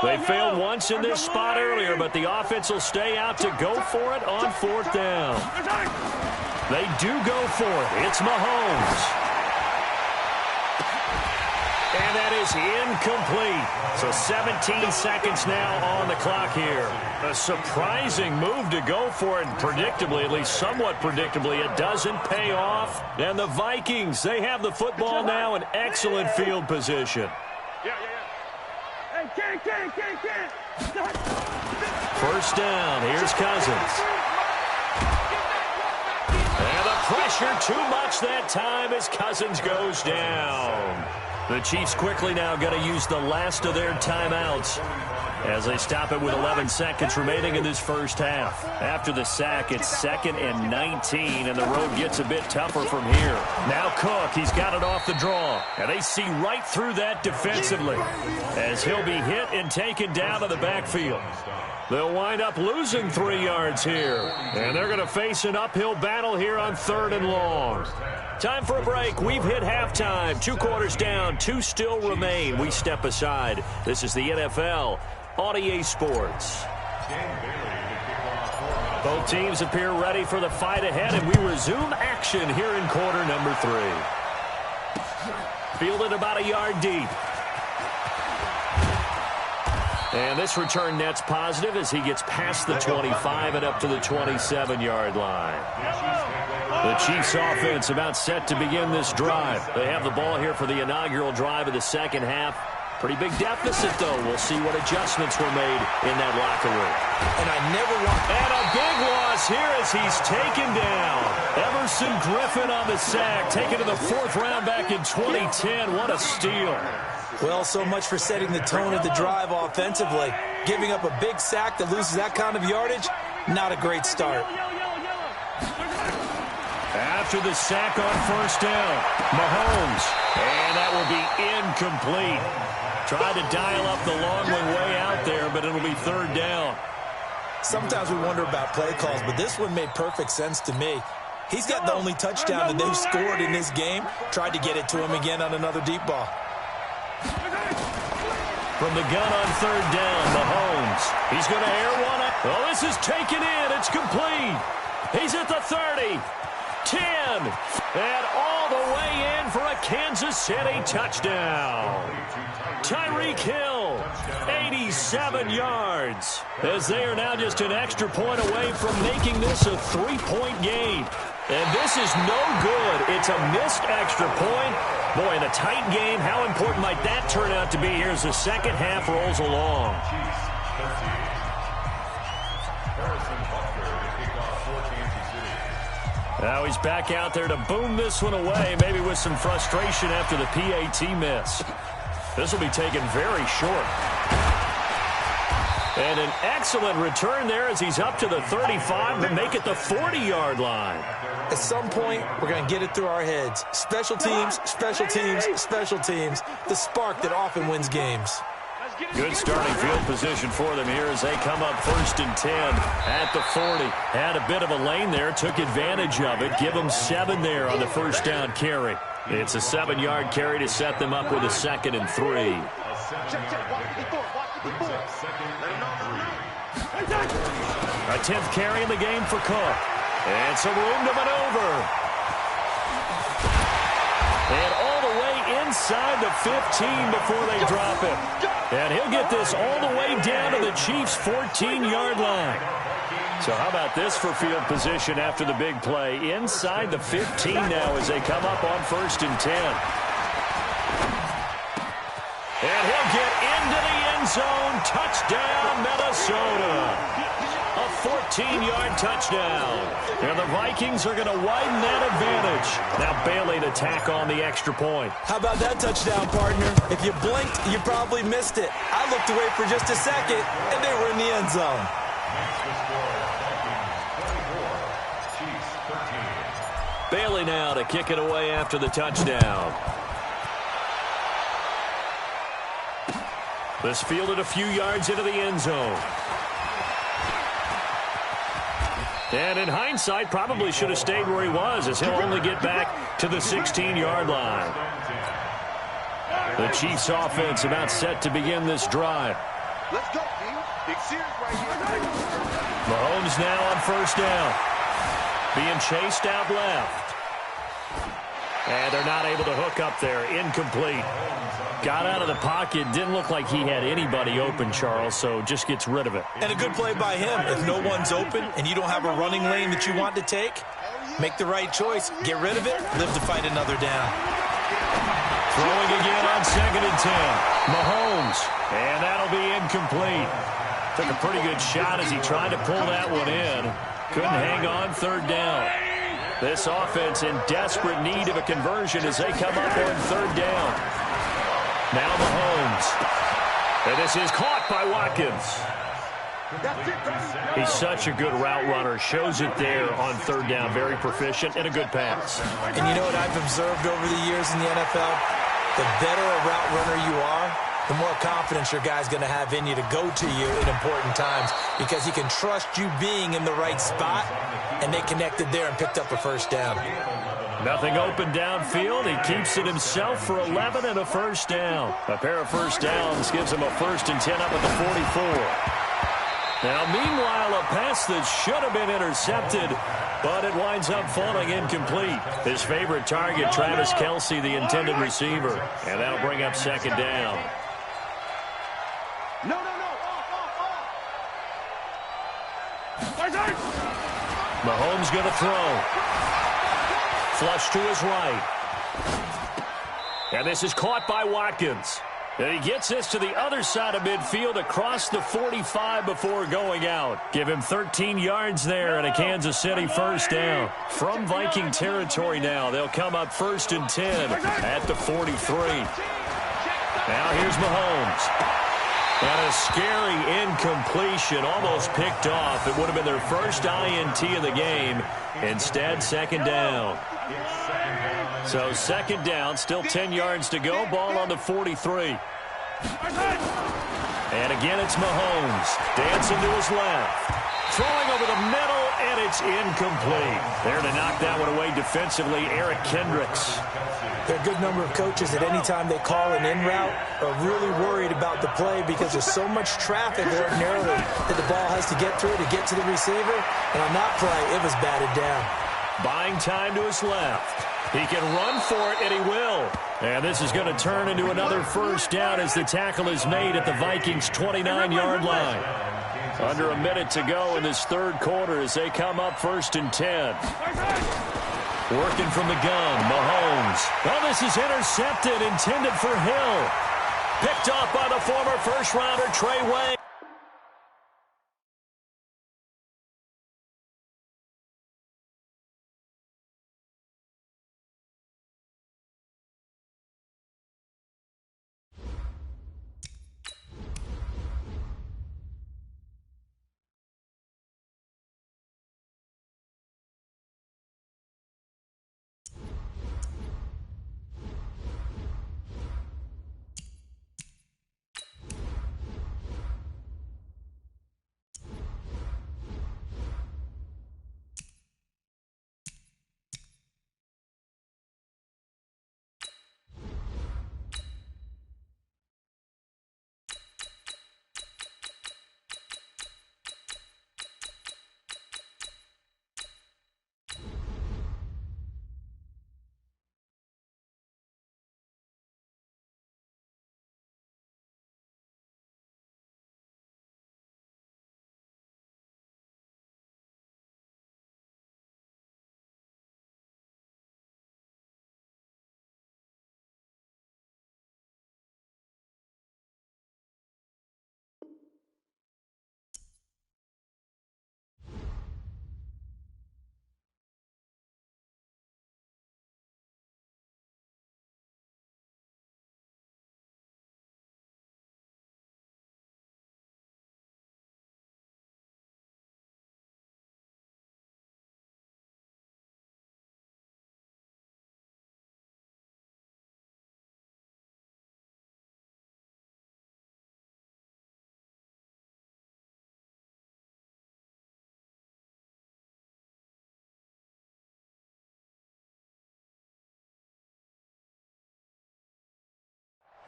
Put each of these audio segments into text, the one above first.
They failed once in this spot earlier, but the offense will stay out to go for it on 4th down. They do go for it. It's Mahomes. And that is incomplete. So 17 seconds now on the clock here. A surprising move to go for it. Predictably, at least somewhat predictably, it doesn't pay off. And the Vikings, they have the football now in excellent field position. First down. Here's Cousins. And the pressure too much that time as Cousins goes down. The Chiefs quickly now going to use the last of their timeouts as they stop it with 11 seconds remaining in this first half. After the sack, it's 2nd and 19, and the road gets a bit tougher from here. Now Cook, he's got it off the draw, and they see right through that defensively as he'll be hit and taken down to the backfield. They'll wind up losing 3 yards here, and they're going to face an uphill battle here on 3rd and long. Time for a break. We've hit halftime. 2 quarters down, 2 still remain. We step aside. This is the NFL on EA Sports. Both teams appear ready for the fight ahead, and we resume action here in quarter number 3. Fielded about a yard deep. And this return net's positive as he gets past the 25 and up to the 27-yard line. The Chiefs offense about set to begin this drive. They have the ball here for the inaugural drive of the second half. Pretty big deficit, though. We'll see what adjustments were made in that locker room. And a big loss here as he's taken down. Emerson Griffin on the sack, taken to the 4th round back in 2010. What a steal. Well, so much for setting the tone of the drive offensively. Giving up a big sack that loses that kind of yardage, not a great start. After the sack on first down, Mahomes, and that will be incomplete. Tried to dial up the long one way out there, but it'll be 3rd down. Sometimes we wonder about play calls, but this one made perfect sense to me. He's got the only touchdown that they've scored in this game. Tried to get it to him again on another deep ball. From the gun on 3rd down, Mahomes. He's going to air one up. Oh, this is taken in. It's complete. He's at the 30. 10. And all the way in for a Kansas City touchdown. Tyreek Hill, 87 yards. As they are now just an extra point away from making this a 3-point game. And this is no good. It's a missed extra point. Boy, in a tight game, how important might that turn out to be here as the second half rolls along? Now he's back out there to boom this one away, maybe with some frustration after the PAT miss. This will be taken very short. And an excellent return there as he's up to the 35 to make it the 40-yard line. At some point, we're going to get it through our heads. Special teams, special teams, special teams. The spark that often wins games. Good starting field position for them here as they come up 1st and 10 at the 40. Had a bit of a lane there, took advantage of it. Give them 7 there on the first down carry. It's a 7-yard carry to set them up with a 2nd and 3. A 10th carry in the game for Cook. And some room to maneuver. And all the way inside the 15 before they drop it. And he'll get this all the way down to the Chiefs' 14-yard line. So how about this for field position after the big play? Inside the 15 now as they come up on 1st and 10. And he'll get into the end zone. Touchdown, Minnesota. A 14-yard touchdown. And the Vikings are going to widen that advantage. Now Bailey to tack on the extra point. How about that touchdown, partner? If you blinked, you probably missed it. I looked away for just a second, and they were in the end zone. Bailey now to kick it away after the touchdown. This fielded a few yards into the end zone. And in hindsight, probably should have stayed where he was, as he'll only get back to the 16-yard line. The Chiefs offense about set to begin this drive. Let's go, team. Big series right here. Mahomes now on first down. Being chased out left. And they're not able to hook up there. Incomplete. Got out of the pocket. Didn't look like he had anybody open, Charles, so just gets rid of it. And a good play by him. If no one's open and you don't have a running lane that you want to take, make the right choice. Get rid of it. Live to fight another down. Throwing again on 2nd and 10. Mahomes. And that'll be incomplete. Took a pretty good shot as he tried to pull that one in. Couldn't hang on 3rd down. This offense in desperate need of a conversion as they come up on 3rd down. Now Mahomes. And this is caught by Watkins. He's such a good route runner. Shows it there on 3rd down. Very proficient and a good pass. And you know what I've observed over the years in the NFL? The better a route runner you are, the more confidence your guy's going to have in you to go to you in important times because he can trust you being in the right spot, and they connected there and picked up a first down. Nothing open downfield. He keeps it himself for 11 and a first down. A pair of first downs gives him a 1st and 10 up at the 44. Now, meanwhile, a pass that should have been intercepted, but it winds up falling incomplete. His favorite target, Travis Kelce, the intended receiver. And that'll bring up 2nd down. No. Mahomes going to throw. Flush to his right. And this is caught by Watkins. And he gets this to the other side of midfield across the 45 before going out. Give him 13 yards there and a Kansas City first down. From Viking territory now, they'll come up 1st and 10 at the 43. Now here's Mahomes. And a scary incompletion, almost picked off. It would have been their first INT of the game. Instead, 2nd down. So 2nd down, still 10 yards to go. Ball on the 43. And again, it's Mahomes. Dancing to his left. Throwing over the middle, and it's incomplete. There to knock that one away defensively, Eric Kendricks. There are a good number of coaches that any time they call an in route are really worried about the play because there's so much traffic ordinarily that the ball has to get through to get to the receiver. And on that play, it was batted down. Buying time to his left. He can run for it, and he will. And this is going to turn into another first down as the tackle is made at the Vikings' 29-yard line. Under a minute to go in this 3rd quarter as they come up 1st and 10. Working from the gun, Mahomes. Well, this is intercepted, intended for Hill. Picked off by the former first-rounder, Trey Wayne.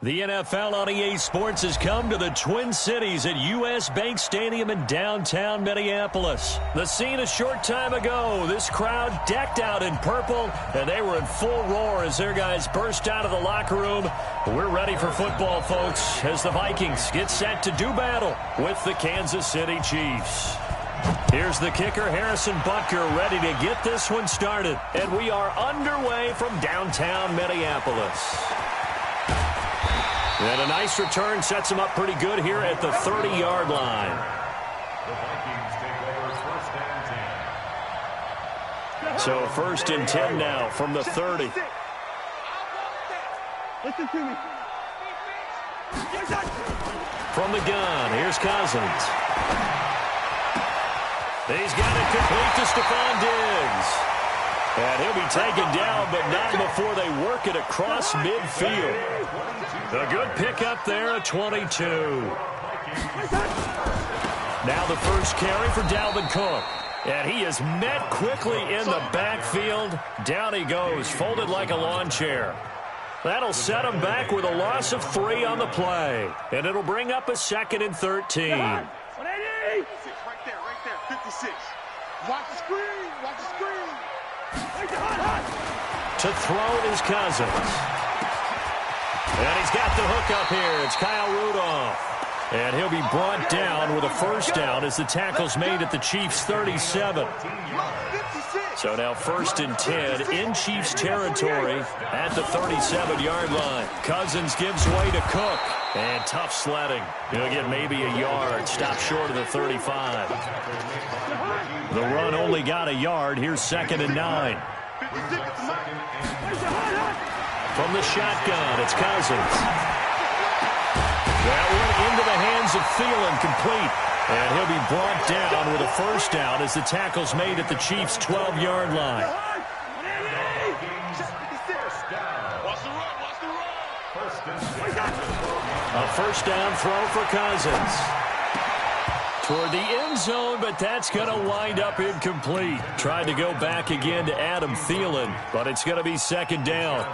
The NFL on EA Sports has come to the Twin Cities at U.S. Bank Stadium in downtown Minneapolis. The scene a short time ago, this crowd decked out in purple, and they were in full roar as their guys burst out of the locker room. We're ready for football, folks, as the Vikings get set to do battle with the Kansas City Chiefs. Here's the kicker, Harrison Butker, ready to get this one started. And we are underway from downtown Minneapolis. And a nice return sets him up pretty good here at the 30-yard line. The Vikings take over first and 10. So first and 10 now from the 30. Listen to me. From the gun, here's Cousins. He's got it complete to Stephon Diggs. And he'll be taken down, but not before they work it across midfield. A good pickup there, a 22. Now the first carry for Dalvin Cook. And he is met quickly in the backfield. Down he goes, folded like a lawn chair. That'll set him back with a loss of 3 on the play. And it'll bring up a 2nd and 13. Right there, 56. Watch the screen, watch the screen. To throw is Cousins. And he's got the hook up here. It's Kyle Rudolph. And he'll be brought down with a first down as the tackle's made at the Chiefs' 37. So now first and 10 in Chiefs territory at the 37-yard line. Cousins gives way to Cook. And tough sledding. He'll get maybe a yard. Stop short of the 35. The run only got a yard. Here's 2nd and 9. From the shotgun, it's Cousins. That one into the hands of Thielen, complete. And he'll be brought down with a first down as the tackle's made at the Chiefs' 12-yard line. A first down throw for Cousins. Toward the end zone, but that's going to wind up incomplete. Tried to go back again to Adam Thielen, but it's going to be 2nd down.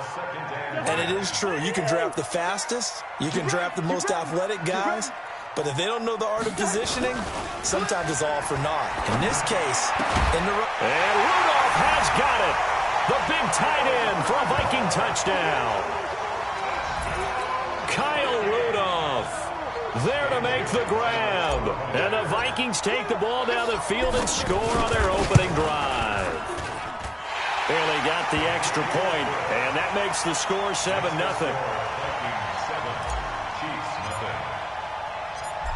And it is true. You can draft the fastest. You can draft the most athletic guys. But if they don't know the art of positioning, sometimes it's all for naught. In this case, and Rudolph has got it. The big tight end for a Viking touchdown. Kyle Rudolph there to make the grab. And the Vikings take the ball down the field and score on their opening drive. Barely got the extra point, and that makes the score 7-0.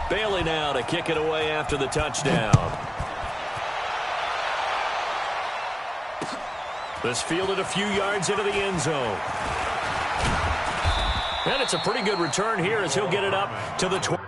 Bailey now to kick it away after the touchdown. This fielded a few yards into the end zone. And it's a pretty good return here as he'll get it up to the 20.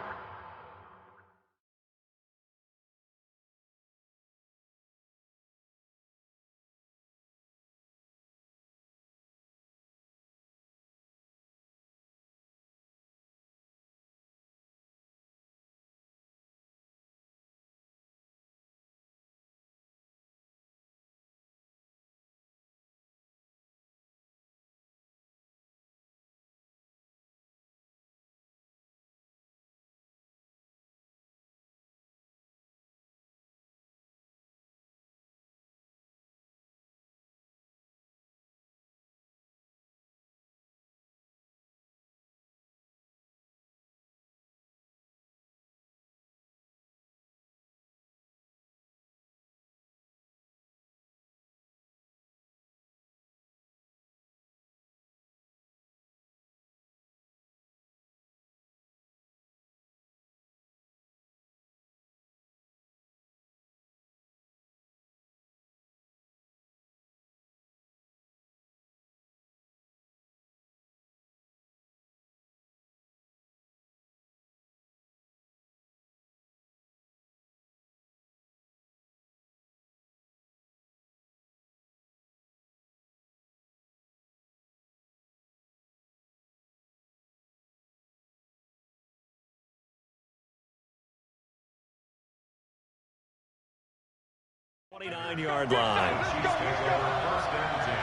Yard line. Chiefs take over first and 10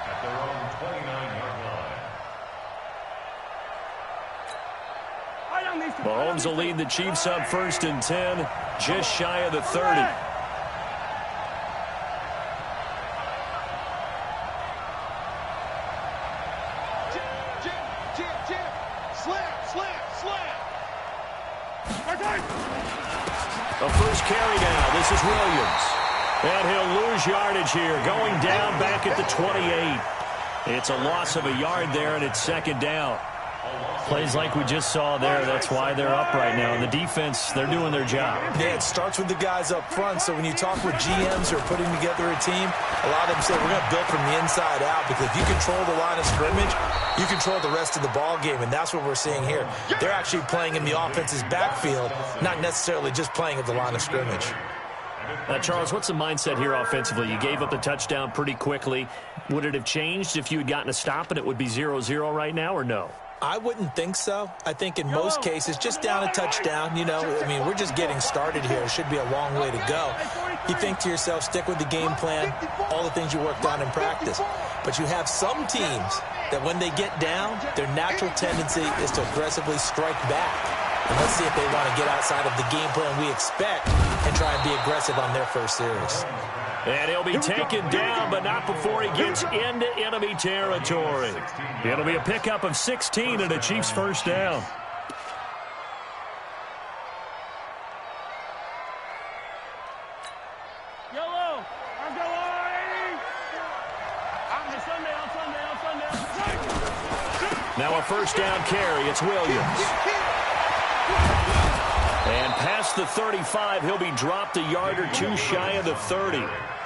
at their own 29-yard Mahomes will lead the Chiefs up 1st and 10, just shy of the 30. A first carry now. This is Williams. And he'll lose yardage here, going down back at the 28. It's a loss of a yard there, and it's 2nd down. Plays like we just saw there. That's why they're up right now. And the defense, they're doing their job. Yeah, it starts with the guys up front. So when you talk with GMs who are putting together a team, a lot of them say we're going to build from the inside out, because if you control the line of scrimmage, you control the rest of the ball game, and that's what we're seeing here. They're actually playing in the offense's backfield, not necessarily just playing at the line of scrimmage. Charles, what's the mindset here offensively? You gave up the touchdown pretty quickly. Would it have changed if you had gotten a stop and it would be 0-0 right now, or no? I wouldn't think so. I think in most cases, just down a touchdown, you know, I mean, we're just getting started here. It should be a long way to go. You think to yourself, stick with the game plan, all the things you worked on in practice. But you have some teams that when they get down, their natural tendency is to aggressively strike back. And let's see if they want to get outside of the game plan we expect and try and be aggressive on their first series. And he'll be taken down, but not before he gets into enemy territory. It'll be a pickup of 16 and a Chiefs first down. Yellow, I'm going. Now a first down carry. It's Williams. And past the 35, he'll be dropped a yard or two shy of the 30.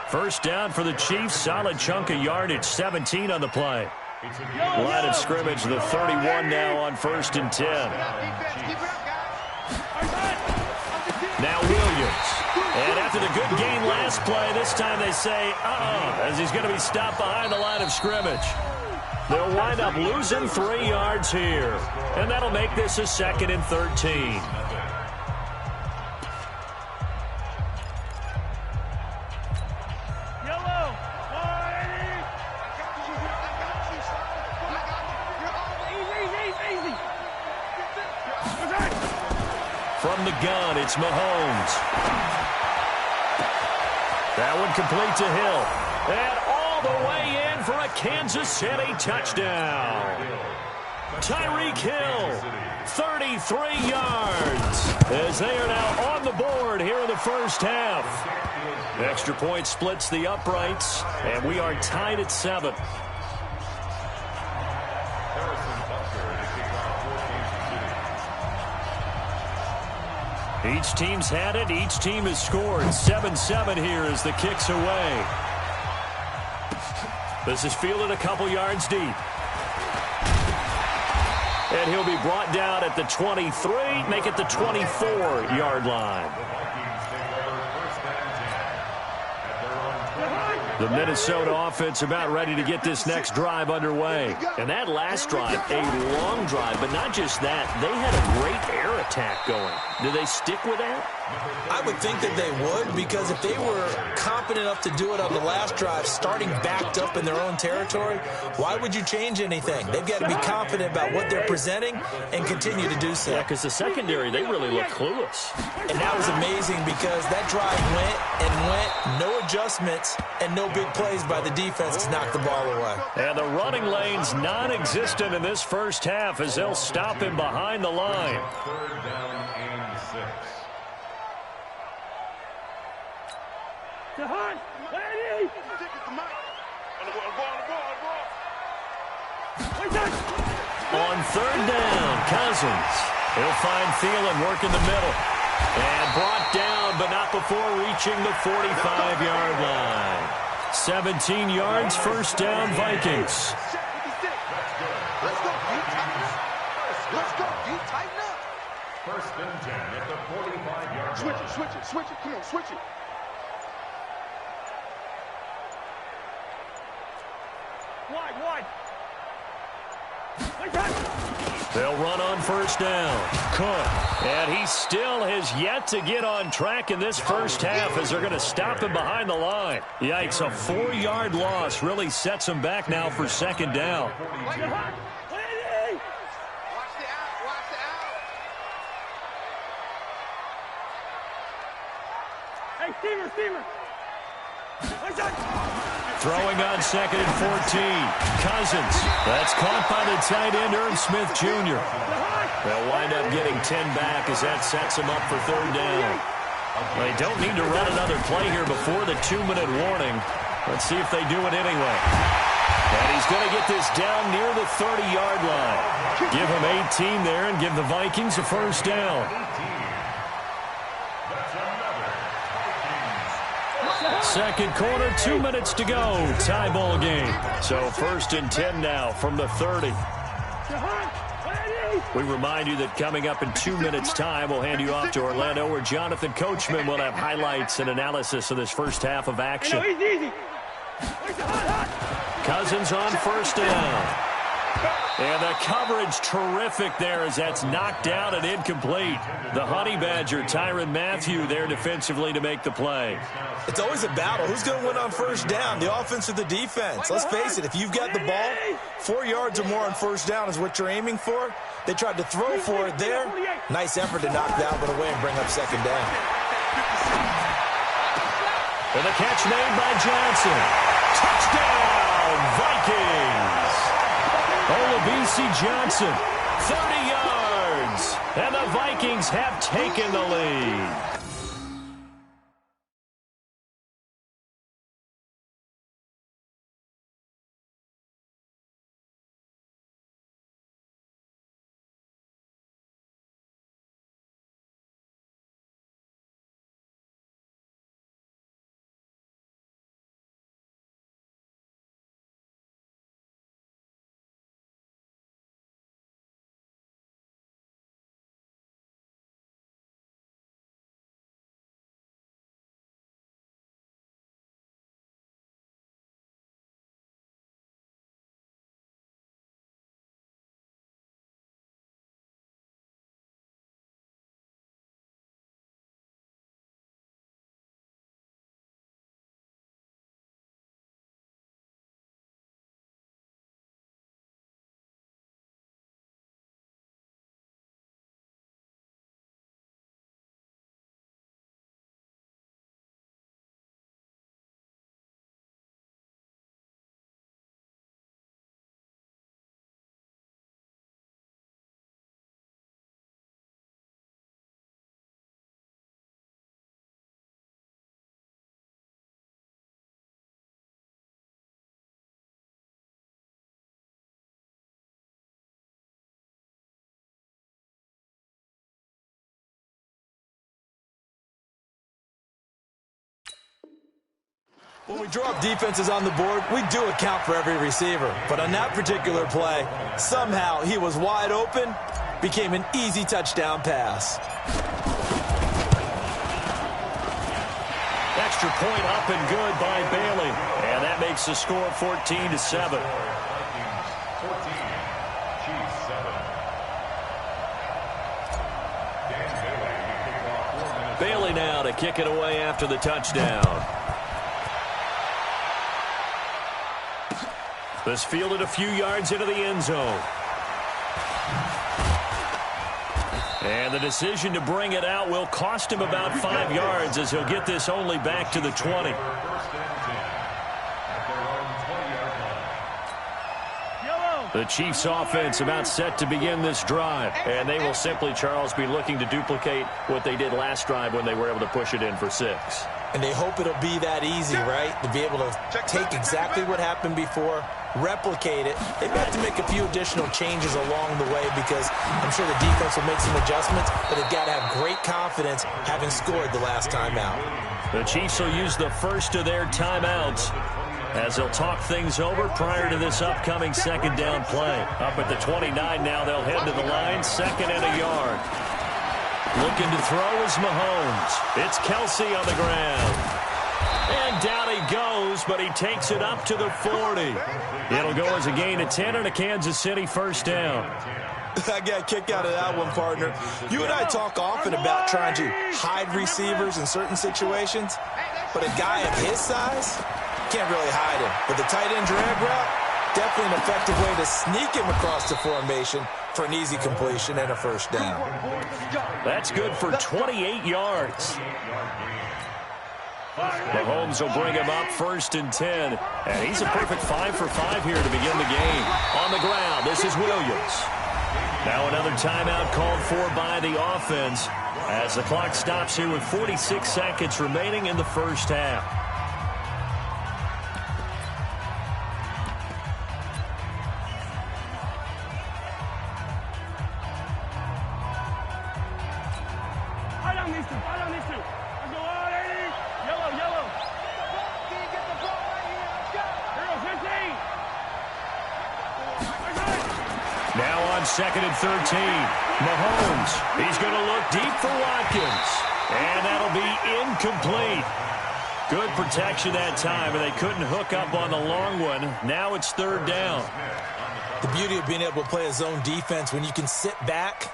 First down for the Chiefs. Solid chunk of yardage. 17 on the play. Line of scrimmage, the 31 now on 1st and 10. Now Williams. And after the good gain last play, this time they say, as he's going to be stopped behind the line of scrimmage. They'll wind up losing 3 yards here. And that'll make this a 2nd and 13. From the gun, it's Mahomes. That one complete to Hill. And all the way in for a Kansas City touchdown. Tyreek Hill, 33 yards. As they are now on the board here in the first half. Extra point splits the uprights, and we are tied at 7. Each team's had it. Each team has scored. 7-7 here as the kick's away. This is fielded a couple yards deep. And he'll be brought down at the 23, make it the 24-yard line. The Minnesota offense about ready to get this next drive underway. And that last drive, a long drive, but not just that. They had a great air attack going. Do they stick with that? I would think that they would, because if they were confident enough to do it on the last drive, starting backed up in their own territory, why would you change anything? They've got to be confident about what they're presenting and continue to do so. Yeah, because the secondary, they really look clueless. And that was amazing because that drive went, no adjustments, and no big plays by the defense to knock the ball away. And the running lane's non-existent in this first half as they'll stop him behind the line. 3rd down and 6. On 3rd down, Cousins. He'll find Thielen work in the middle. And brought down, but not before reaching the 45-yard line. 17 yards, first down, Vikings. Let's go, D. Tighten up. Let's go, D. Tighten up. 1st and 10 at the 45-yard line. Switch it. Come on, switch it. Wide. They'll run on 1st down. Cook. And he still has yet to get on track in this first half as they're going to stop him behind the line. Yikes, a 4-yard loss really sets him back now for 2nd down. Watch the out. Throwing on 2nd and 14. Cousins. That's caught by the tight end, Irv Smith Jr. They'll wind up getting 10 back as that sets them up for 3rd down. They don't need to run another play here before the 2-minute warning. Let's see if they do it anyway. And he's going to get this down near the 30-yard line. Give him 18 there and give the Vikings a 1st down. Second quarter, 2 minutes to go. Tie ball game. So 1st and 10 now from the 30. We remind you that coming up in 2 minutes' time, we'll hand you off to Orlando, where Jonathan Coachman will have highlights and analysis of this first half of action. Cousins on 1st down. And the coverage terrific there as that's knocked down and incomplete. The Honey Badger, Tyrann Mathieu, there defensively to make the play. It's always a battle. Who's going to win on 1st down, the offense or the defense? Let's face it, if you've got the ball, 4 yards or more on 1st down is what you're aiming for. They tried to throw for it there. Nice effort to knock that one away and bring up 2nd down. And the catch made by Johnson. Touchdown, Vikings! Olabisi Johnson, 30 yards. And the Vikings have taken the lead. When we draw up defenses on the board, we do account for every receiver. But on that particular play, somehow he was wide open, became an easy touchdown pass. Extra point up and good by Bailey. And that makes the score 14-7. Bailey now to kick it away after the touchdown. This fielded a few yards into the end zone. And the decision to bring it out will cost him about 5 yards as he'll get this only back to the 20. The Chiefs offense about set to begin this drive. And they will simply, Charles, be looking to duplicate what they did last drive when they were able to push it in for 6. And they hope it'll be that easy, right? To be able to take exactly what happened before, replicate it. They've got to make a few additional changes along the way because I'm sure the defense will make some adjustments, but they've got to have great confidence having scored the last time out. The Chiefs will use the first of their timeouts as they'll talk things over prior to this upcoming 2nd down play. Up at the 29 now, they'll head to the line, 2nd and a yard. Looking to throw is Mahomes. It's Kelsey on the ground. And down he goes, but he takes it up to the 40. It'll go as a gain of 10 and a Kansas City 1st down. I got a kick out of that one, partner. You and I talk often about trying to hide receivers in certain situations, but a guy of his size can't really hide him. But the tight end drag route, definitely an effective way to sneak him across the formation for an easy completion and a 1st down. That's good for 28 yards. Mahomes will bring him up 1st and 10. And he's a perfect 5 for 5 here to begin the game. On the ground, this is Williams. Now another timeout called for by the offense as the clock stops here with 46 seconds remaining in the first half. Now on 2nd and 13. Mahomes. He's going to look deep for Watkins. And that'll be incomplete. Good protection that time, and they couldn't hook up on the long one. Now it's 3rd down. The beauty of being able to play a zone defense when you can sit back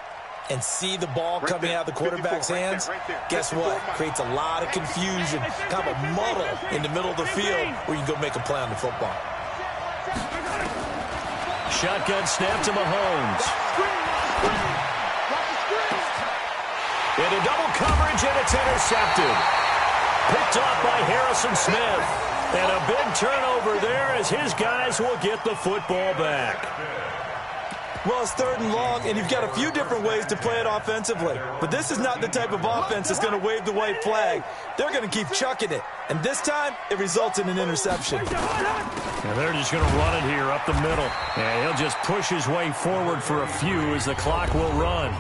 and see the ball coming out of the quarterback's hands, guess what? Creates a lot of confusion, kind of a muddle in the middle of the field where you can go make a play on the football. Shotgun snap to Mahomes. Into double coverage, and it's intercepted. Picked off by Harrison Smith. And a big turnover there as his guys will get the football back. Well, it's 3rd and long, and you've got a few different ways to play it offensively. But this is not the type of offense that's going to wave the white flag. They're going to keep chucking it. And this time, it results in an interception. And they're just going to run it here up the middle. And he'll just push his way forward for a few as the clock will run.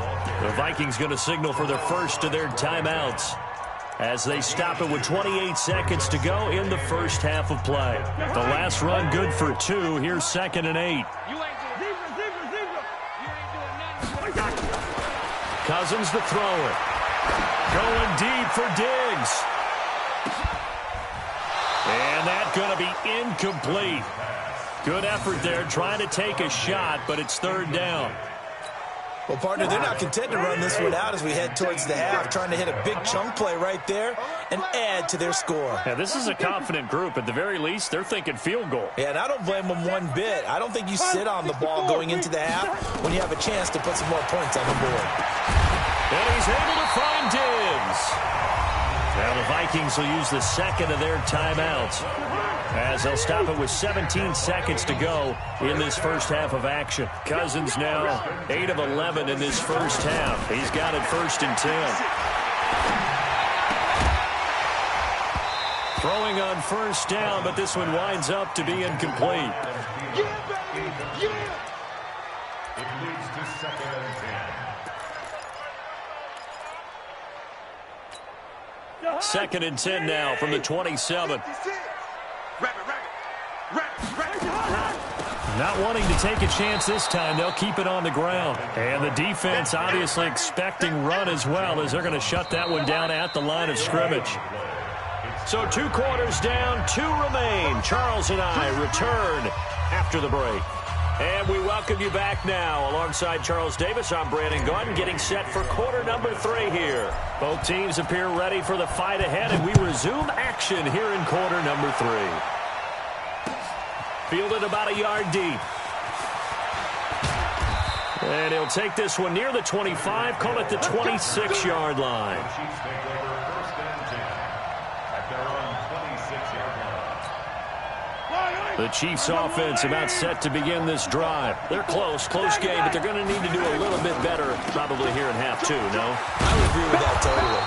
The Vikings going to signal for their first of their timeouts as they stop it with 28 seconds to go in the first half of play. The last run good for 2. Here's 2nd and 8. Cousins to throw it. Going deep for Diggs. And that's going to be incomplete. Good effort there trying to take a shot, but it's 3rd down. Well, partner, they're not content to run this one out as we head towards the half, trying to hit a big chunk play right there and add to their score. Yeah, this is a confident group. At the very least, they're thinking field goal. Yeah, and I don't blame them one bit. I don't think you sit on the ball going into the half when you have a chance to put some more points on the board. And he's able to find Diggs. Now the Vikings will use the 2nd of their timeouts as they'll stop it with 17 seconds to go in this first half of action. Cousins now 8 of 11 in this first half. He's got it 1st and 10. Throwing on 1st down, but this one winds up to be incomplete. Yeah, baby, yeah. It leads to 2nd and 10. 2nd and 10 now from the 27. Not wanting to take a chance this time, they'll keep it on the ground. And the defense obviously expecting run as well as they're going to shut that one down at the line of scrimmage. So 2 quarters down, 2 remain. Charles and I return after the break. And we welcome you back now. Alongside Charles Davis, I'm Brandon Gunn, getting set for quarter number 3 here. Both teams appear ready for the fight ahead, and we resume action here in quarter number 3. Fielded about a yard deep. And he'll take this one near the 25, call it the 26-yard line. The Chiefs offense about set to begin this drive. They're close game, but they're going to need to do a little bit better probably here in half 2, no? I would agree with that totally.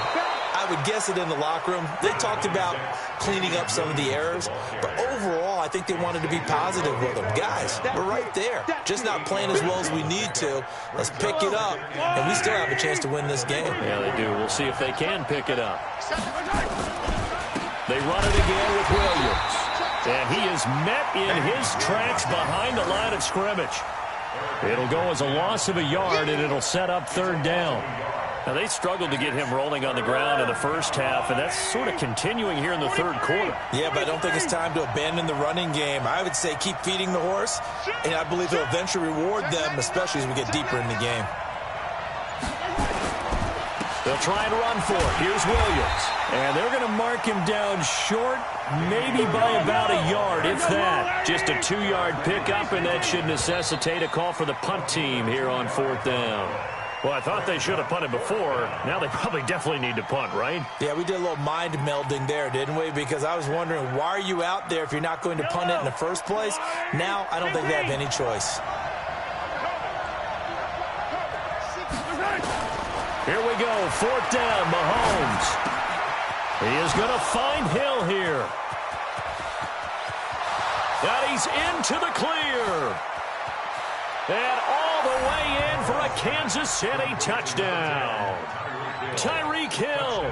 I would guess it in the locker room. They talked about cleaning up some of the errors, but overall, I think they wanted to be positive with them. Guys, we're right there. Just not playing as well as we need to. Let's pick it up, and we still have a chance to win this game. Yeah, they do. We'll see if they can pick it up. They run it again with Williams. And he is met in his tracks behind the line of scrimmage. It'll go as a loss of a yard, and it'll set up 3rd down. Now, they struggled to get him rolling on the ground in the first half, and that's sort of continuing here in the 3rd quarter. Yeah, but I don't think it's time to abandon the running game. I would say keep feeding the horse, and I believe he'll eventually reward them, especially as we get deeper in the game. They'll try and run for it. Here's Williams. And they're going to mark him down short, maybe by about a yard, if that. Just a 2-yard pickup, and that should necessitate a call for the punt team here on 4th down. Well, I thought they should have punted before. Now they probably definitely need to punt, right? Yeah, we did a little mind melding there, didn't we? Because I was wondering, why are you out there if you're not going to punt it in the first place? Now, I don't think they have any choice. Here we go, 4th down, Mahomes. He is going to find Hill here. And he's into the clear. And all the way in for a Kansas City touchdown. Tyreek Hill,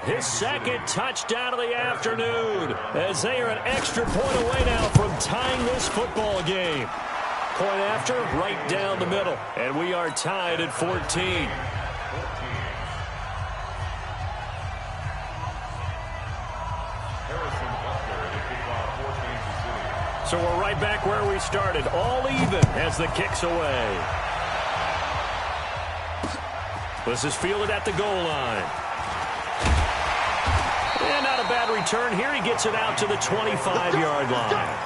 his 2nd touchdown of the afternoon, as they are an extra point away now from tying this football game. Point after, right down the middle. And we are tied at 14. So we're right back where we started, all even as the kick's away. This is fielded at the goal line. And not a bad return here. He gets it out to the 25-yard line.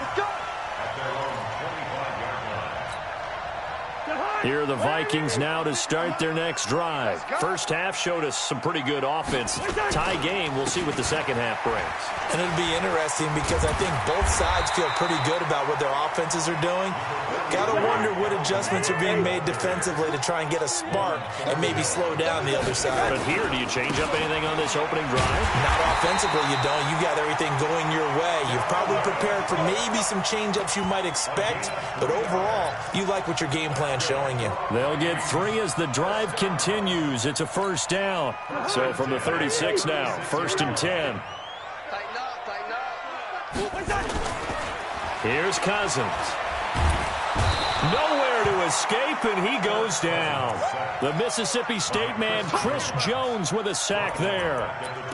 Here are the Vikings now to start their next drive. First half showed us some pretty good offense. Tie game, we'll see what the second half brings. And it'll be interesting because I think both sides feel pretty good about what their offenses are doing. Got to wonder what adjustments are being made defensively to try and get a spark and maybe slow down the other side. But here, do you change up anything on this opening drive? Not offensively, you don't. You got everything going your way. You've probably prepared for maybe some change-ups you might expect, but overall, you like what your game plan's showing you. They'll get 3 as the drive continues. It's a first down. So from the 36 now, 1st and 10. Here's Cousins. Nowhere to escape, and he goes down. The Mississippi State man, Chris Jones, with a sack there.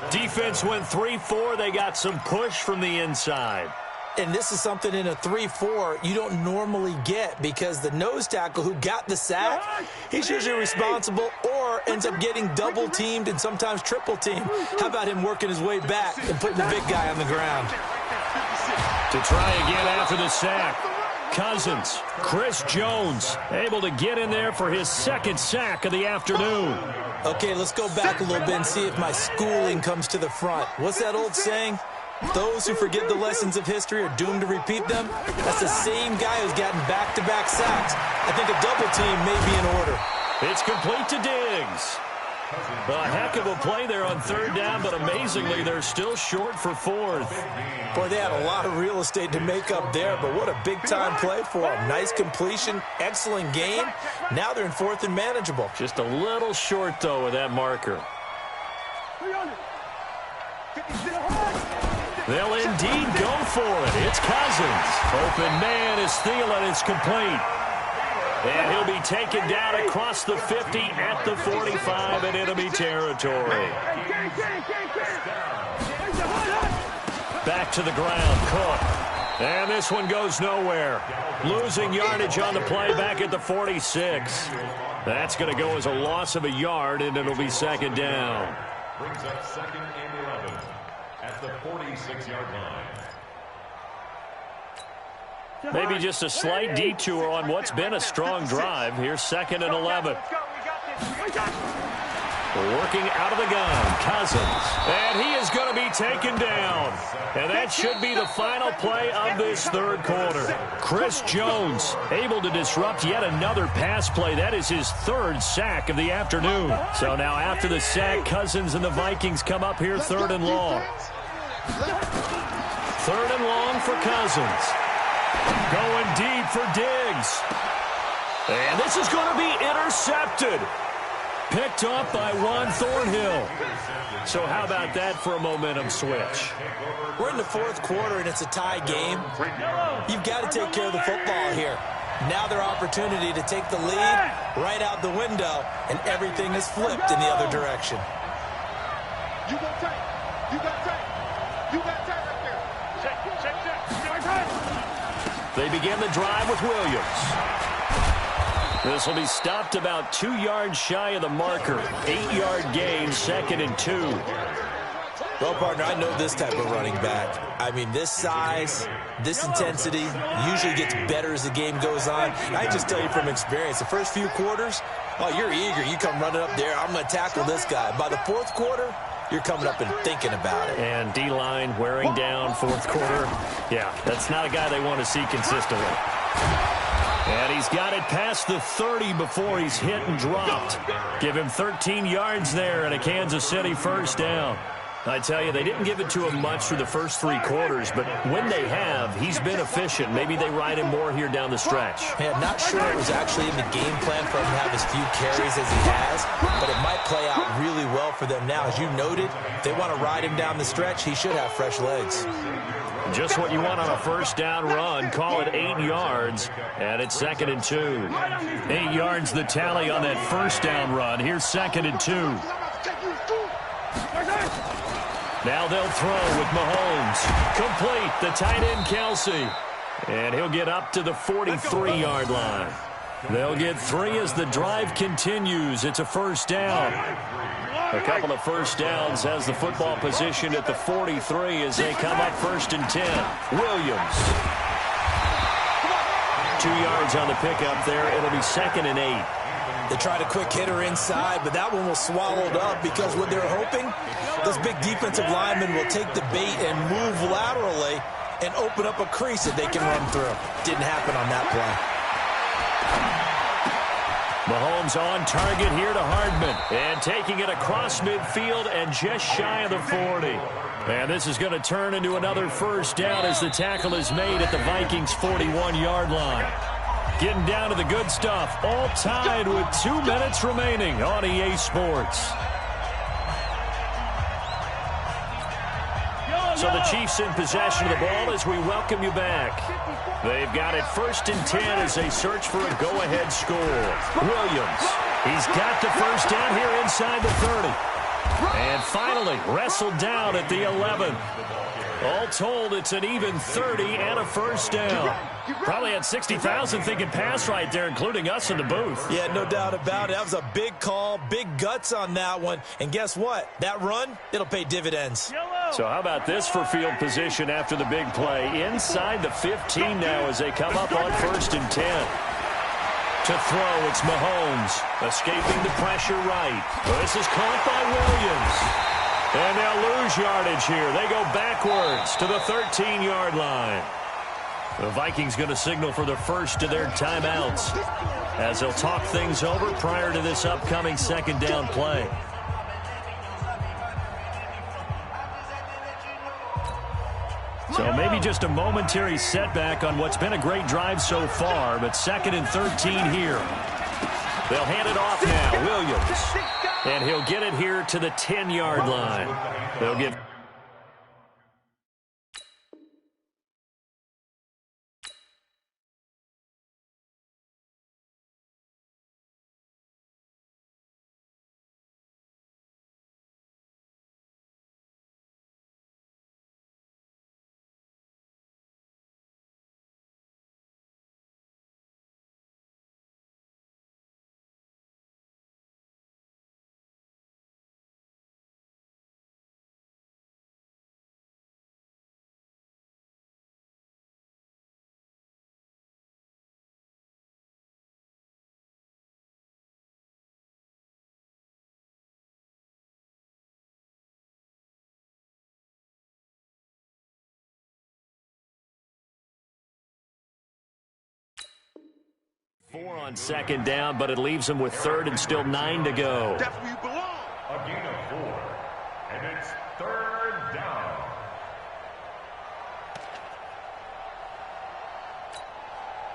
Defense went 3-4. They got some push from the inside. And this is something in a 3-4 you don't normally get because the nose tackle who got the sack, he's usually responsible or ends up getting double-teamed and sometimes triple-teamed. How about him working his way back and putting the big guy on the ground? To try again after the sack, Cousins, Chris Jones, able to get in there for his 2nd sack of the afternoon. Okay, let's go back a little bit and see if my schooling comes to the front. What's that old saying? Those who forget the lessons of history are doomed to repeat them. That's the same guy who's gotten back-to-back sacks. I think a double team may be in order. It's complete to Diggs. A heck of a play there on 3rd down, but amazingly, they're still short for 4th. Boy, they had a lot of real estate to make up there, but what a big-time play for them. Nice completion, excellent game. Now they're in 4th and manageable. Just a little short, though, with that marker. They'll indeed go for it. It's Cousins. Open man is Thielen. It's complete. And he'll be taken down across the 50 at the 45 in enemy territory. Back to the ground, Cook. And this one goes nowhere. Losing yardage on the play back at the 46. That's going to go as a loss of a yard, and it'll be 2nd down. Brings up 2nd and 11 at the 46-yard line. Maybe just a slight detour on what's been a strong drive. Here's 2nd and 11. Working out of the gun, Cousins. And he is going to be taken down. And that should be the final play of this 3rd quarter. Chris Jones able to disrupt yet another pass play. That is his 3rd sack of the afternoon. So now after the sack, Cousins and the Vikings come up here 3rd and long. 3rd and long for Cousins. Going deep for Diggs. And this is going to be intercepted. Picked up by Juan Thornhill. So how about that for a momentum switch? We're in the 4th quarter, and it's a tie game. You've got to take care of the football here. Now their opportunity to take the lead right out the window, and everything is flipped in the other direction. You got tight. You got tight. You got tight right there. Check. They begin the drive with Williams. This will be stopped about 2 yards shy of the marker. 8-yard gain, 2nd and 2. Well, partner, I know this type of running back. I mean, this size, this intensity usually gets better as the game goes on. I just tell you from experience, the first few quarters, Oh, you're eager. You come running up there. I'm going to tackle this guy. By the fourth quarter, you're coming up and thinking about it. And D-line wearing down fourth quarter. Yeah, that's not a guy they want to see consistently. And he's got it past the 30 before he's hit and dropped. Give him 13 yards there and a Kansas City first down. I tell you, they didn't give it to him much through the first 3 quarters, but when they have, he's been efficient. Maybe they ride him more here down the stretch. Yeah, not sure it was actually in the game plan for him to have as few carries as he has, but it might play out really well for them now. As you noted, if they want to ride him down the stretch, he should have fresh legs. Just what you want on a first down run. Call it 8 yards, and it's 2nd and 2. 8 yards the tally on that first down run. Here's 2nd and 2. Now they'll throw with Mahomes. Complete, the tight end Kelsey. And he'll get up to the 43-yard line. They'll get 3 as the drive continues. It's a first down. A couple of first downs has the football position at the 43 as they come up 1st and 10. Williams. 2 yards on the pickup there. It'll be 2nd and 8. They tried a quick hitter inside, but that one was swallowed up because what they're hoping, those big defensive linemen will take the bait and move laterally and open up a crease that they can run through. Didn't happen on that play. Mahomes on target here to Hardman. And taking it across midfield and just shy of the 40. And this is going to turn into another first down as the tackle is made at the Vikings' 41-yard line. Getting down to the good stuff. All tied with 2 minutes remaining on EA Sports. So the Chiefs in possession of the ball as we welcome you back. They've got it 1st and 10 as they search for a go-ahead score. Williams. He's got the first down here inside the 30. And finally wrestled down at the 11. All told, it's an even 30 and a first down. Probably had 60,000 thinking pass right there, including us in the booth. Yeah, no doubt about it. That was a big call, big guts on that one. And guess what? That run, it'll pay dividends. So how about this for field position after the big play? Inside the 15 now as they come up on 1st and 10. To throw, it's Mahomes. Escaping the pressure right. This is caught by Williams. And they'll lose yardage here. They go backwards to the 13-yard line. The Vikings going to signal for the first of their timeouts as they'll talk things over prior to this upcoming 2nd down play. So maybe just a momentary setback on what's been a great drive so far, but 2nd and 13 here. They'll hand it off now. Williams. And he'll get it here to the 10-yard line. They'll give... Four on 2nd down, but it leaves them with 3rd and still 9 to go. That's where you belong. A gain of 4. And it's 3rd down.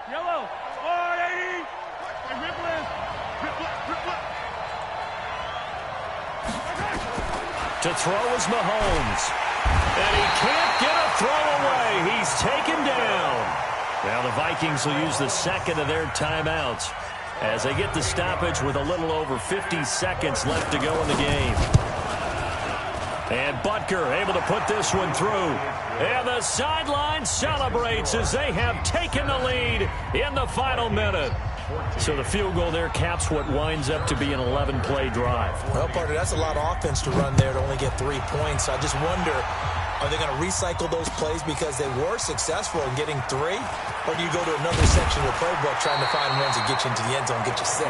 Yellow. 180. Rip left. Rip left. To throw is Mahomes. And he can't get a throw away. He's taken down. Now the Vikings will use the 2nd of their timeouts as they get the stoppage with a little over 50 seconds left to go in the game. And Butker able to put this one through. And the sideline celebrates as they have taken the lead in the final minute. So the field goal there caps what winds up to be an 11-play drive. Well, partner, that's a lot of offense to run there to only get 3 points. I just wonder Are they going to recycle those plays because they were successful in getting 3? Or do you go to another section of the playbook trying to find ones that get you into the end zone and get you 6?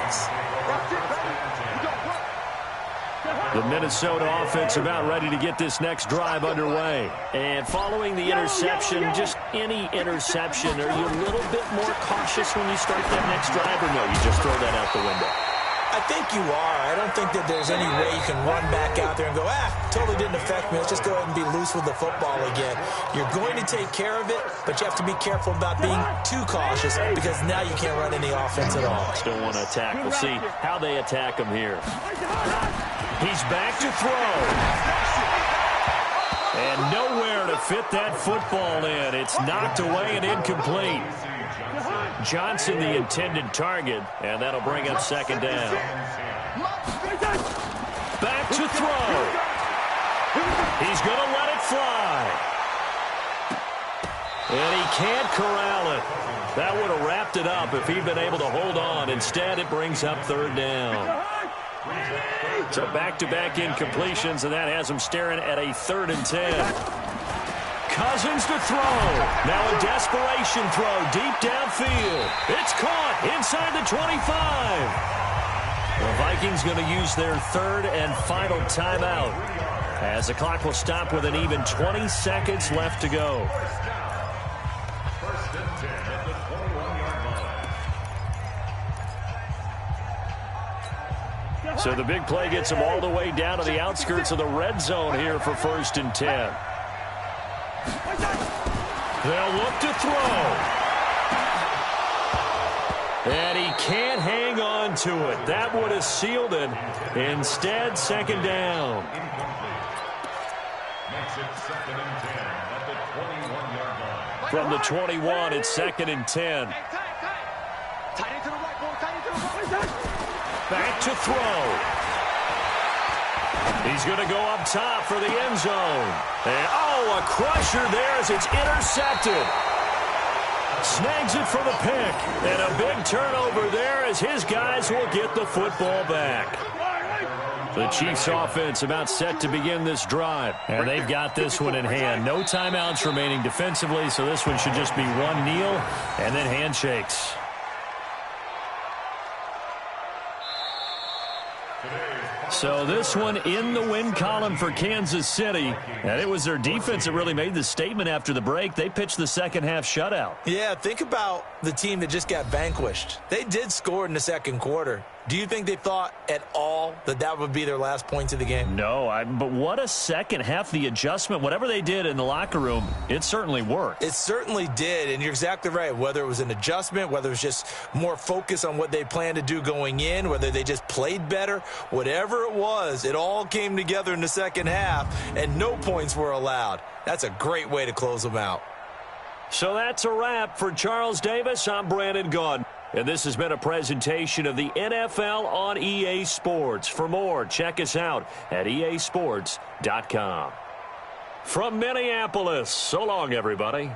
The Minnesota offense about ready to get this next drive underway. And following the interception, just any interception, are you a little bit more cautious when you start that next drive, or no, you just throw that out the window? I think you are. I don't think that there's any way you can run back out there and go, totally didn't affect me. Let's just go ahead and be loose with the football again. You're going to take care of it, but you have to be careful about being too cautious because now you can't run any offense at all. Still want to attack. We'll see how they attack him here. He's back to throw. And nowhere to fit that football in. It's knocked away and incomplete. Johnson, the intended target, and that'll bring up second down. Back to throw. He's going to let it fly. And he can't corral it. That would have wrapped it up if he'd been able to hold on. Instead, it brings up third down. So back-to-back incompletions, and that has him staring at a 3rd and 10. Cousins to throw. Now a desperation throw deep downfield. It's caught inside the 25. The Vikings going to use their 3rd and final timeout as the clock will stop with an even 20 seconds left to go. First and 10 at the 21-yard line. So the big play gets them all the way down to the outskirts of the red zone here for 1st and 10. They'll look to throw. And he can't hang on to it. That would have sealed it. Instead, second down. Makes it 2nd and 10 at the 21-yard line. From the 21, it's 2nd and 10. Back to throw. He's going to go up top for the end zone. And, a crusher there as it's intercepted. Snags it for the pick. And a big turnover there as his guys will get the football back. The Chiefs offense about set to begin this drive. And they've got this one in hand. No timeouts remaining defensively, so this one should just be one kneel and then handshakes. So this one in the win column for Kansas City. And it was their defense that really made the statement after the break. They pitched the second half shutout. Yeah, think about the team that just got vanquished. They did score in the second quarter. Do you think they thought at all that that would be their last points of the game? No, but what a second half. The adjustment, whatever they did in the locker room, it certainly worked. It certainly did, and you're exactly right. Whether it was an adjustment, whether it was just more focus on what they planned to do going in, whether they just played better, whatever it was, it all came together in the second half, and no points were allowed. That's a great way to close them out. So that's a wrap for Charles Davis. I'm Brandon Gaudin. And this has been a presentation of the NFL on EA Sports. For more, check us out at easports.com. From Minneapolis, so long, everybody.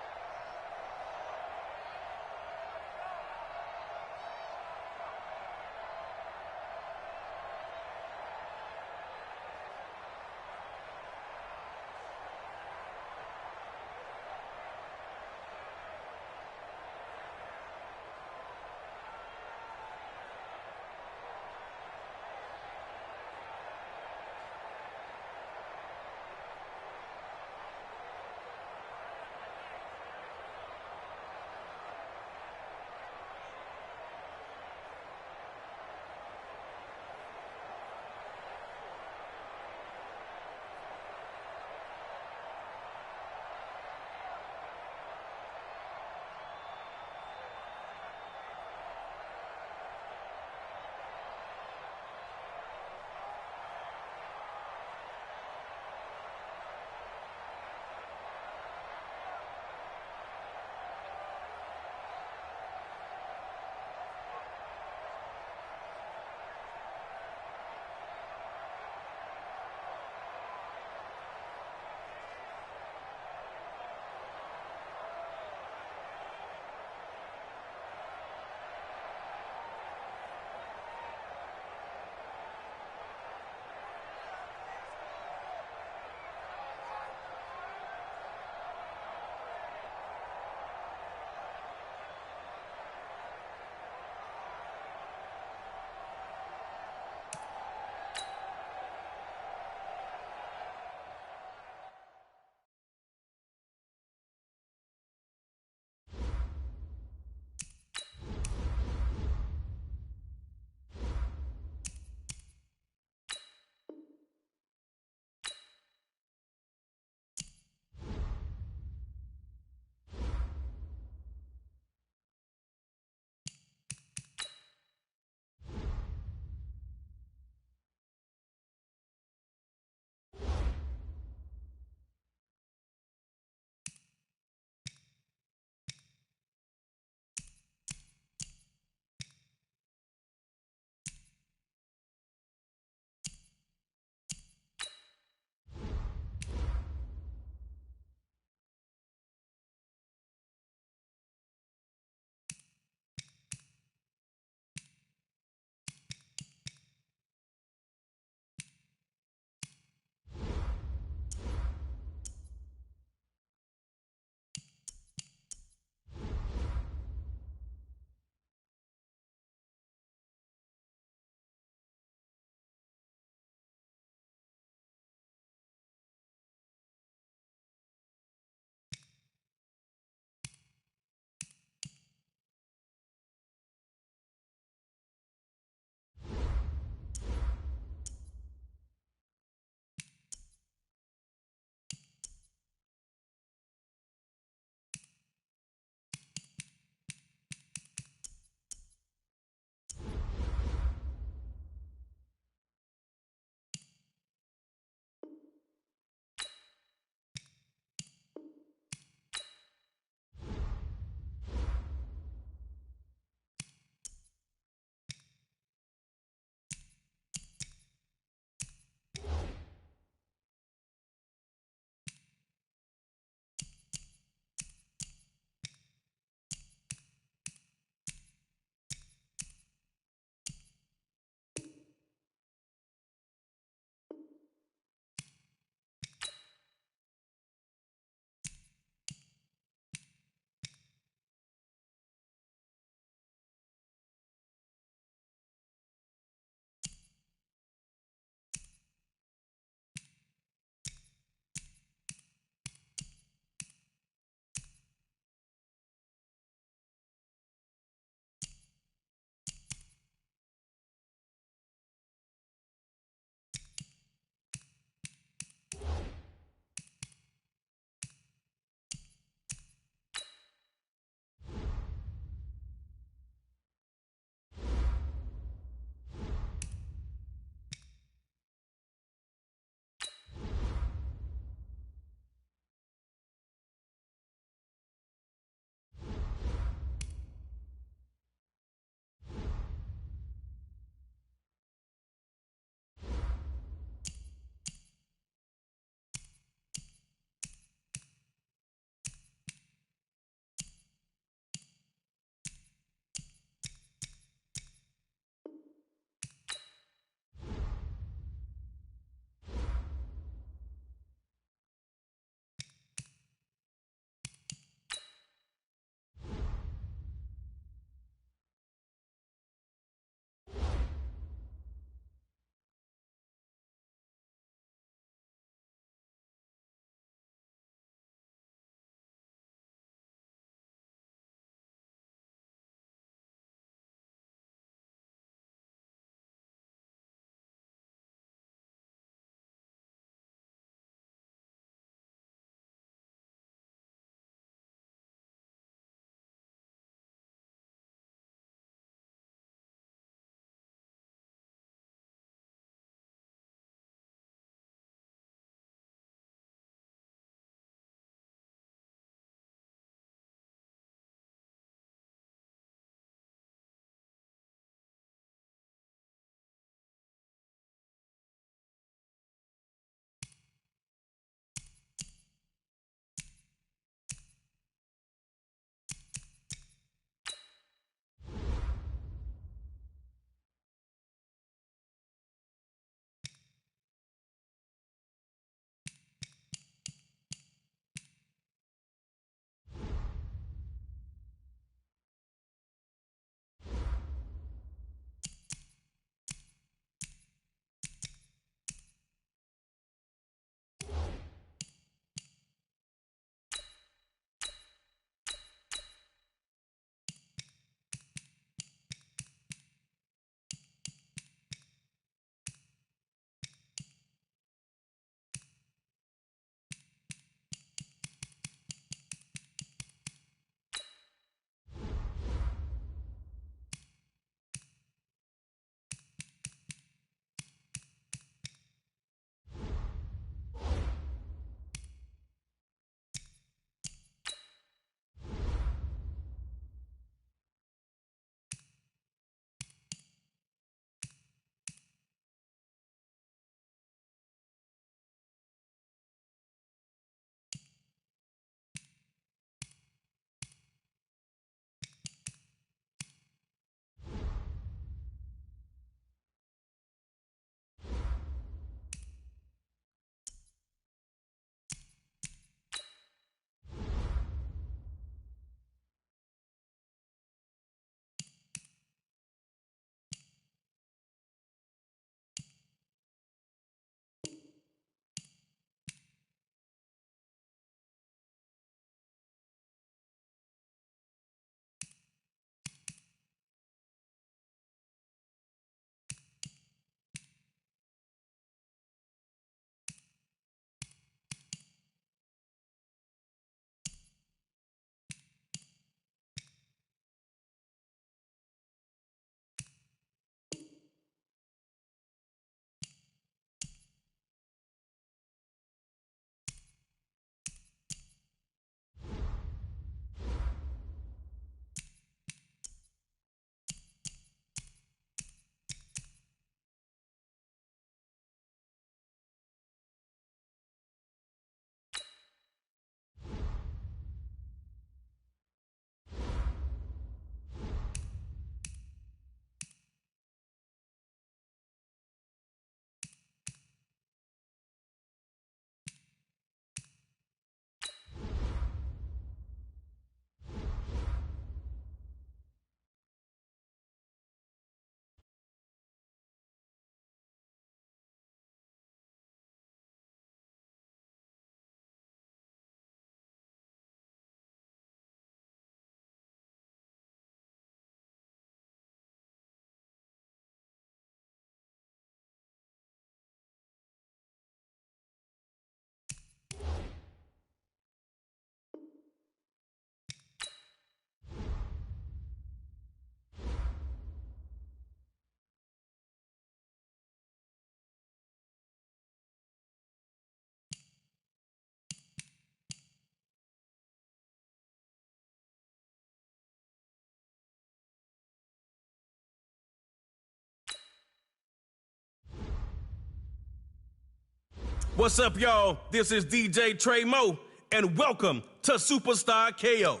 What's up, y'all? This is DJ Trey Mo, and welcome to Superstar KO.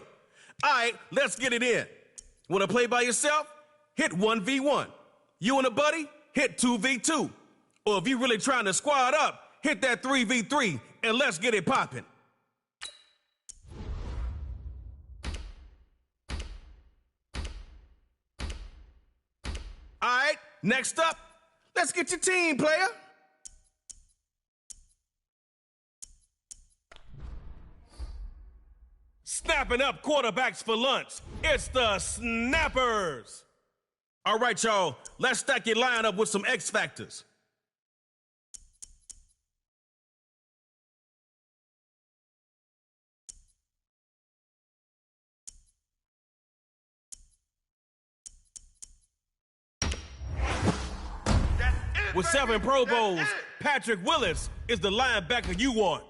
All right, let's get it in. Want to play by yourself? Hit 1v1. You and a buddy? Hit 2v2. Or if you're really trying to squad up, hit that 3v3, and let's get it popping. All right, next up, let's get your team, player. Snapping up quarterbacks for lunch. It's the Snappers. All right, y'all, let's stack your lineup with some X factors. With 7 Pro Bowls, Patrick Willis is the linebacker you want.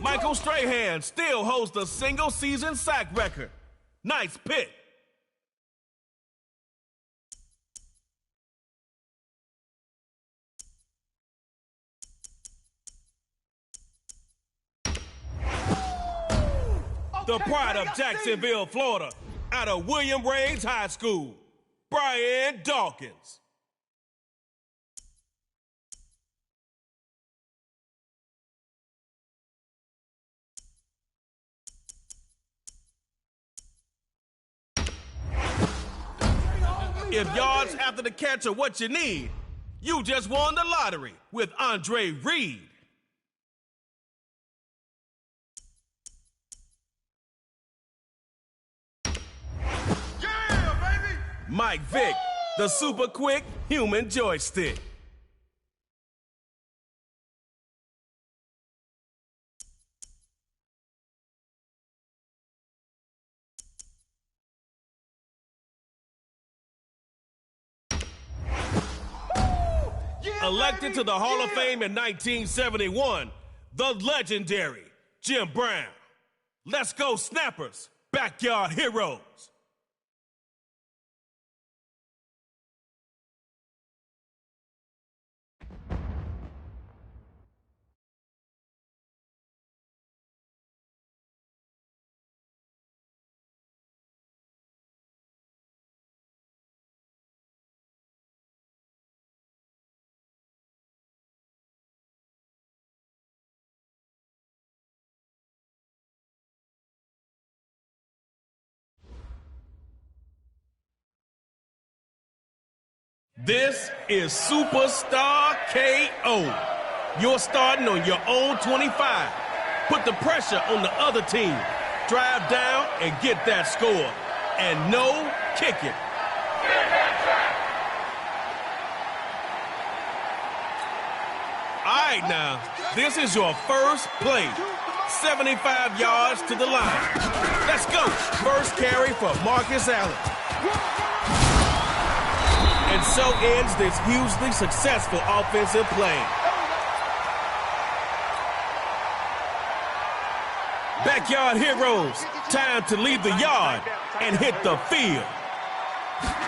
Michael Strahan still holds the single-season sack record. Nice pick. The pride of Jacksonville, Florida, out of William Raines High School, Brian Dawkins. If yards after the catch are what you need, you just won the lottery with Andre Reed. Yeah, baby! Mike Vick, the super quick human joystick. Elected to the Hall of Fame in 1971, the legendary Jim Brown. Let's go, Snappers, backyard heroes. This is Superstar KO. You're starting on your own 25. Put the pressure on the other team. Drive down and get that score. And no kicking. All right, now, this is your first play. 75 yards to the line. Let's go. First carry for Marcus Allen. And so ends this hugely successful offensive play. Backyard heroes, time to leave the yard and hit the field.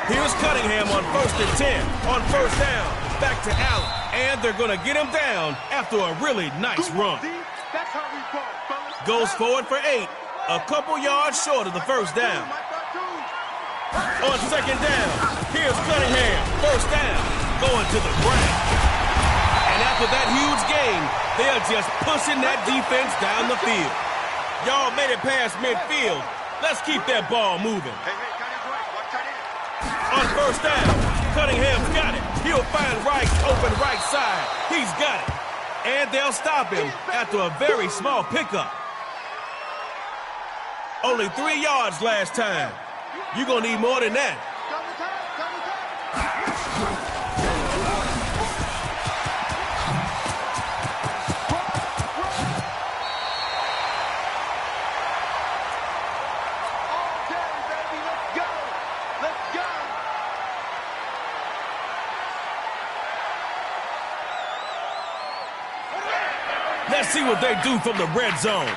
Here's Cunningham on 1st and 10. On first down, back to Allen. And they're going to get him down after a really nice run. Goes forward for 8, a couple yards short of the first down. On second down, here's Cunningham, first down, going to the ground. And after that huge gain, they're just pushing that defense down the field. Y'all made it past midfield. Let's keep that ball moving. On first down, Cunningham's got it. He'll find Rice open right side. He's got it. And they'll stop him after a very small pickup. Only 3 yards last time. You're going to need more than that. Let's see what they do from the red zone.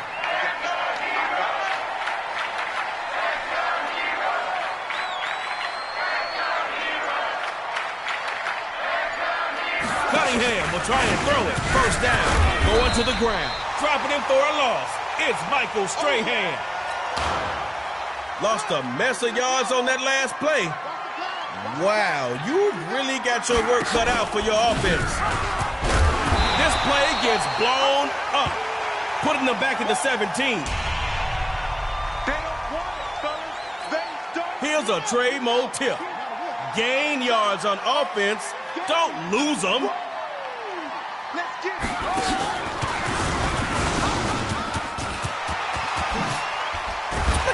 Cunningham will try and throw it. First down, going to the ground. Dropping him for a loss. It's Michael Strahan. Lost a mess of yards on that last play. Wow, you've really got your work cut out for your offense. This play gets blown up, putting them back at the 17. Here's a Trey Moe tip. Gain yards on offense. Don't lose them. Look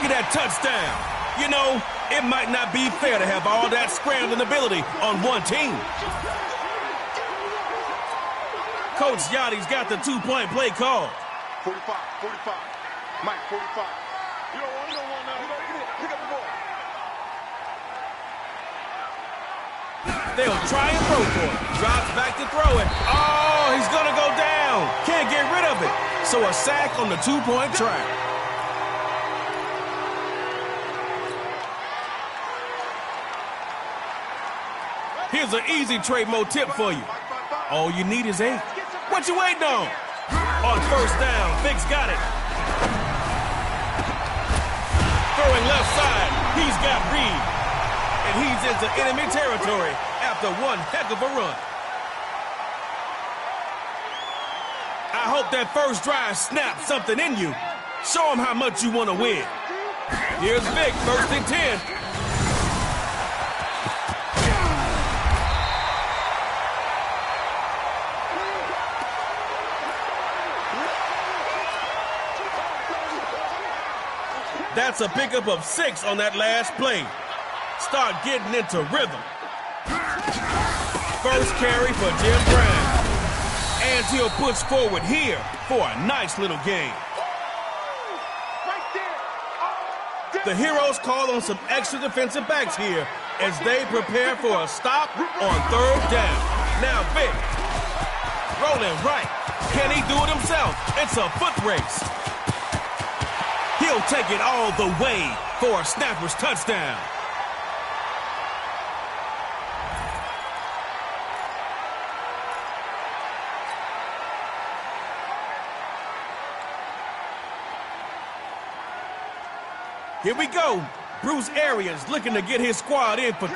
at that touchdown. You know, it might not be fair to have all that scrambling ability on one team. Coach Yachty's got the two-point play call. 45. Mike, 45. You don't want now. Pick up the ball. They'll try and throw for it. Drops back to throw it. Oh, he's going to go down. Can't get rid of it. So a sack on the two-point try. Here's an easy Trey Moe tip for you. All you need is 8. What you waiting on? On first down, Vic's got it. Throwing left side, he's got Reed. And he's into enemy territory after one heck of a run. I hope that first drive snaps something in you. Show him how much you want to win. Here's Vic, 1st and 10. That's a pickup of 6 on that last play. Start getting into rhythm. First carry for Jim Brown. And he'll push forward here for a nice little gain. The Heroes call on some extra defensive backs here as they prepare for a stop on 3rd down. Now Vic, rolling right. Can he do it himself? It's a foot race. He'll take it all the way for a snapper's touchdown. Here we go. Bruce Arians looking to get his squad in for 2.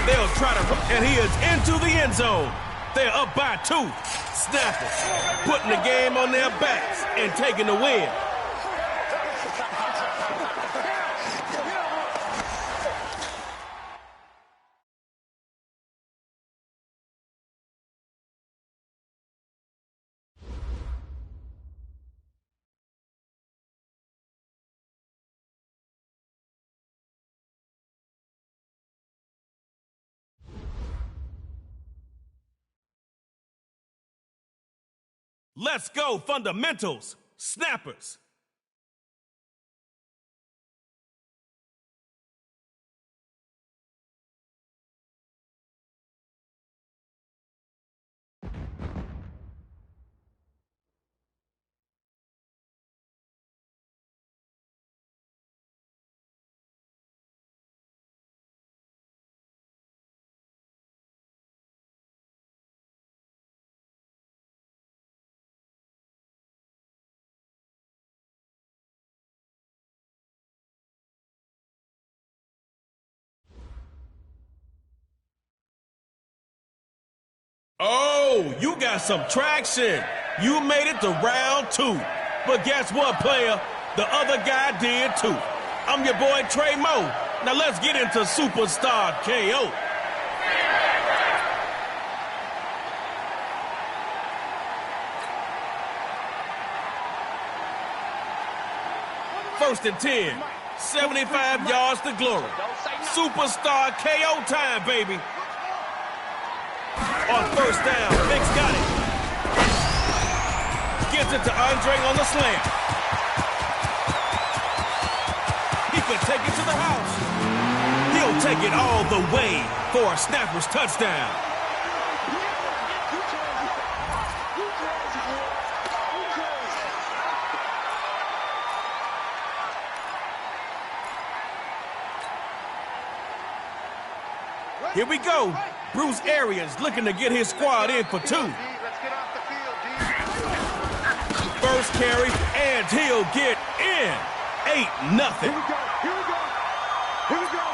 They'll try to, and he is into the end zone. They're up by 2. Snappers putting the game on their backs and taking the win. Let's go, fundamentals, snappers. Oh, you got some traction. You made it to round 2. But guess what, player? The other guy did too. I'm your boy, Trey Moe. Now let's get into Superstar KO. First and 10. 75 yards to glory. Superstar KO time, baby. On first down, Vic's got it. Gets it to Andre on the slant. He could take it to the house. He'll take it all the way for a snapper's touchdown. Here we go. Bruce Arians looking to get his squad in for 2. First carry, and he'll get in. 8-0. Here we go. Here we go. Here we go.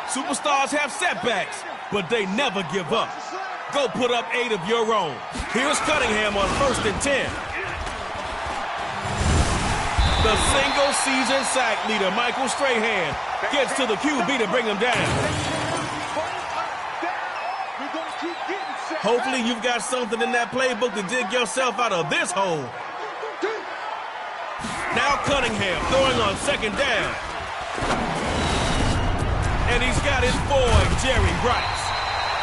Superstars have setbacks, but they never give up. Go put up 8 of your own. Here's Cunningham on 1st and 10. The single-season sack leader, Michael Strahan, gets to the QB to bring him down. Hopefully you've got something in that playbook to dig yourself out of this hole. Now Cunningham throwing on 2nd down. And he's got his boy, Jerry Rice.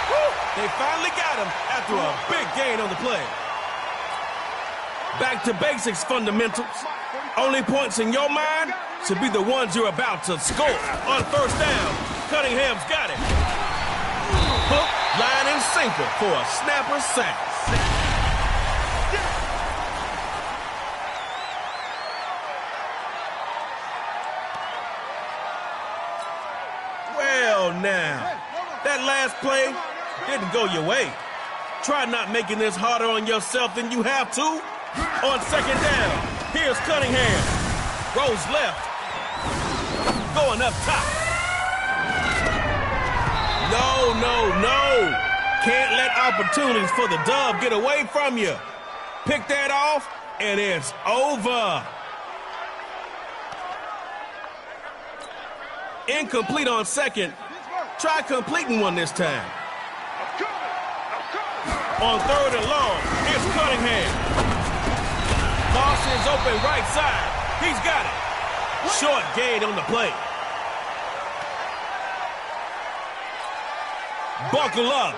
Woo! They finally got him after a big gain on the play. Back to basics fundamentals. Only points in your mind should be the ones you're about to score. On 1st down, Cunningham's got it. Hook, line, and sinker for a snapper sack. Well, now, that last play didn't go your way. Try not making this harder on yourself than you have to. On 2nd down, here's Cunningham. Rolls left. Going up top. No, no, no. Can't let opportunities for the dub get away from you. Pick that off, and it's over. Incomplete on 2nd. Try completing one this time. On 3rd and long, it's Cunningham. Lost his open right side. He's got it. Short gain on the play. Buckle up.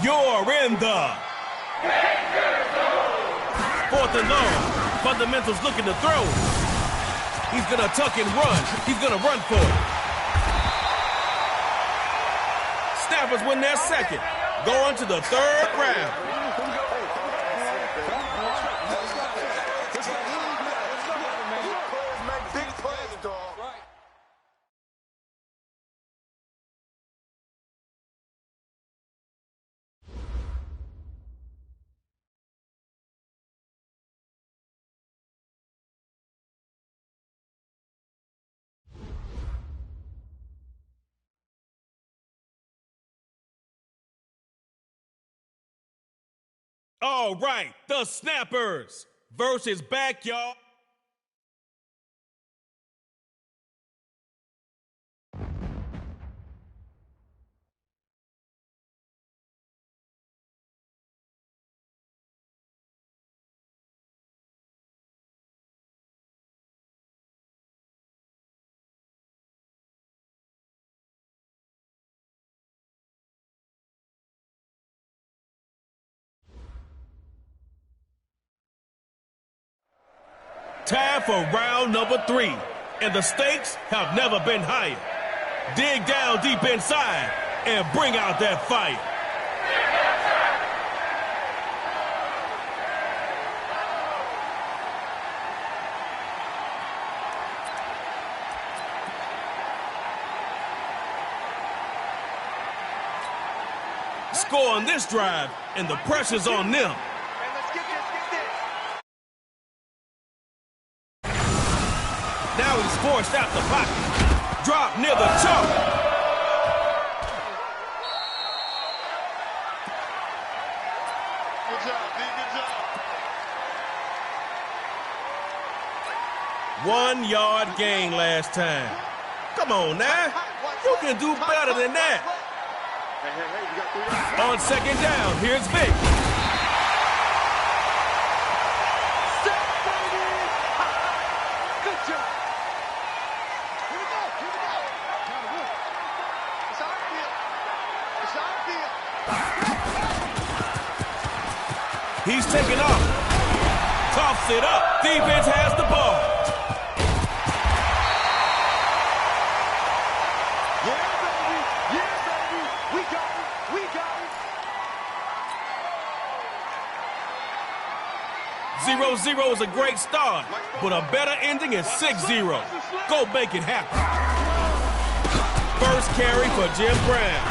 You're in the 4th and long. Fundamentals looking to throw. He's going to tuck and run. He's going to run for it. Snappers win their 2nd. Going to the 3rd round. All right, the Snappers versus Backyard. Time for round number 3, and the stakes have never been higher. Dig down deep inside and bring out that fire. Score on this drive, and the pressure's on them. Now he's forced out the pocket. Drop near the chalk. Good job, D. Good job. 1 yard gain last time. Come on now. You can do better than that. Hey, we got 3 yards. On 2nd down, here's Vic. Good job. Here we go. It's our field. It's our field. He's taking off. Tops it up. Defense has the ball. Yeah, baby. Yeah, baby. We got it. We got it. 0-0 is a great start, but a better ending is 6-0. Go make it happen. First carry for Jim Brown.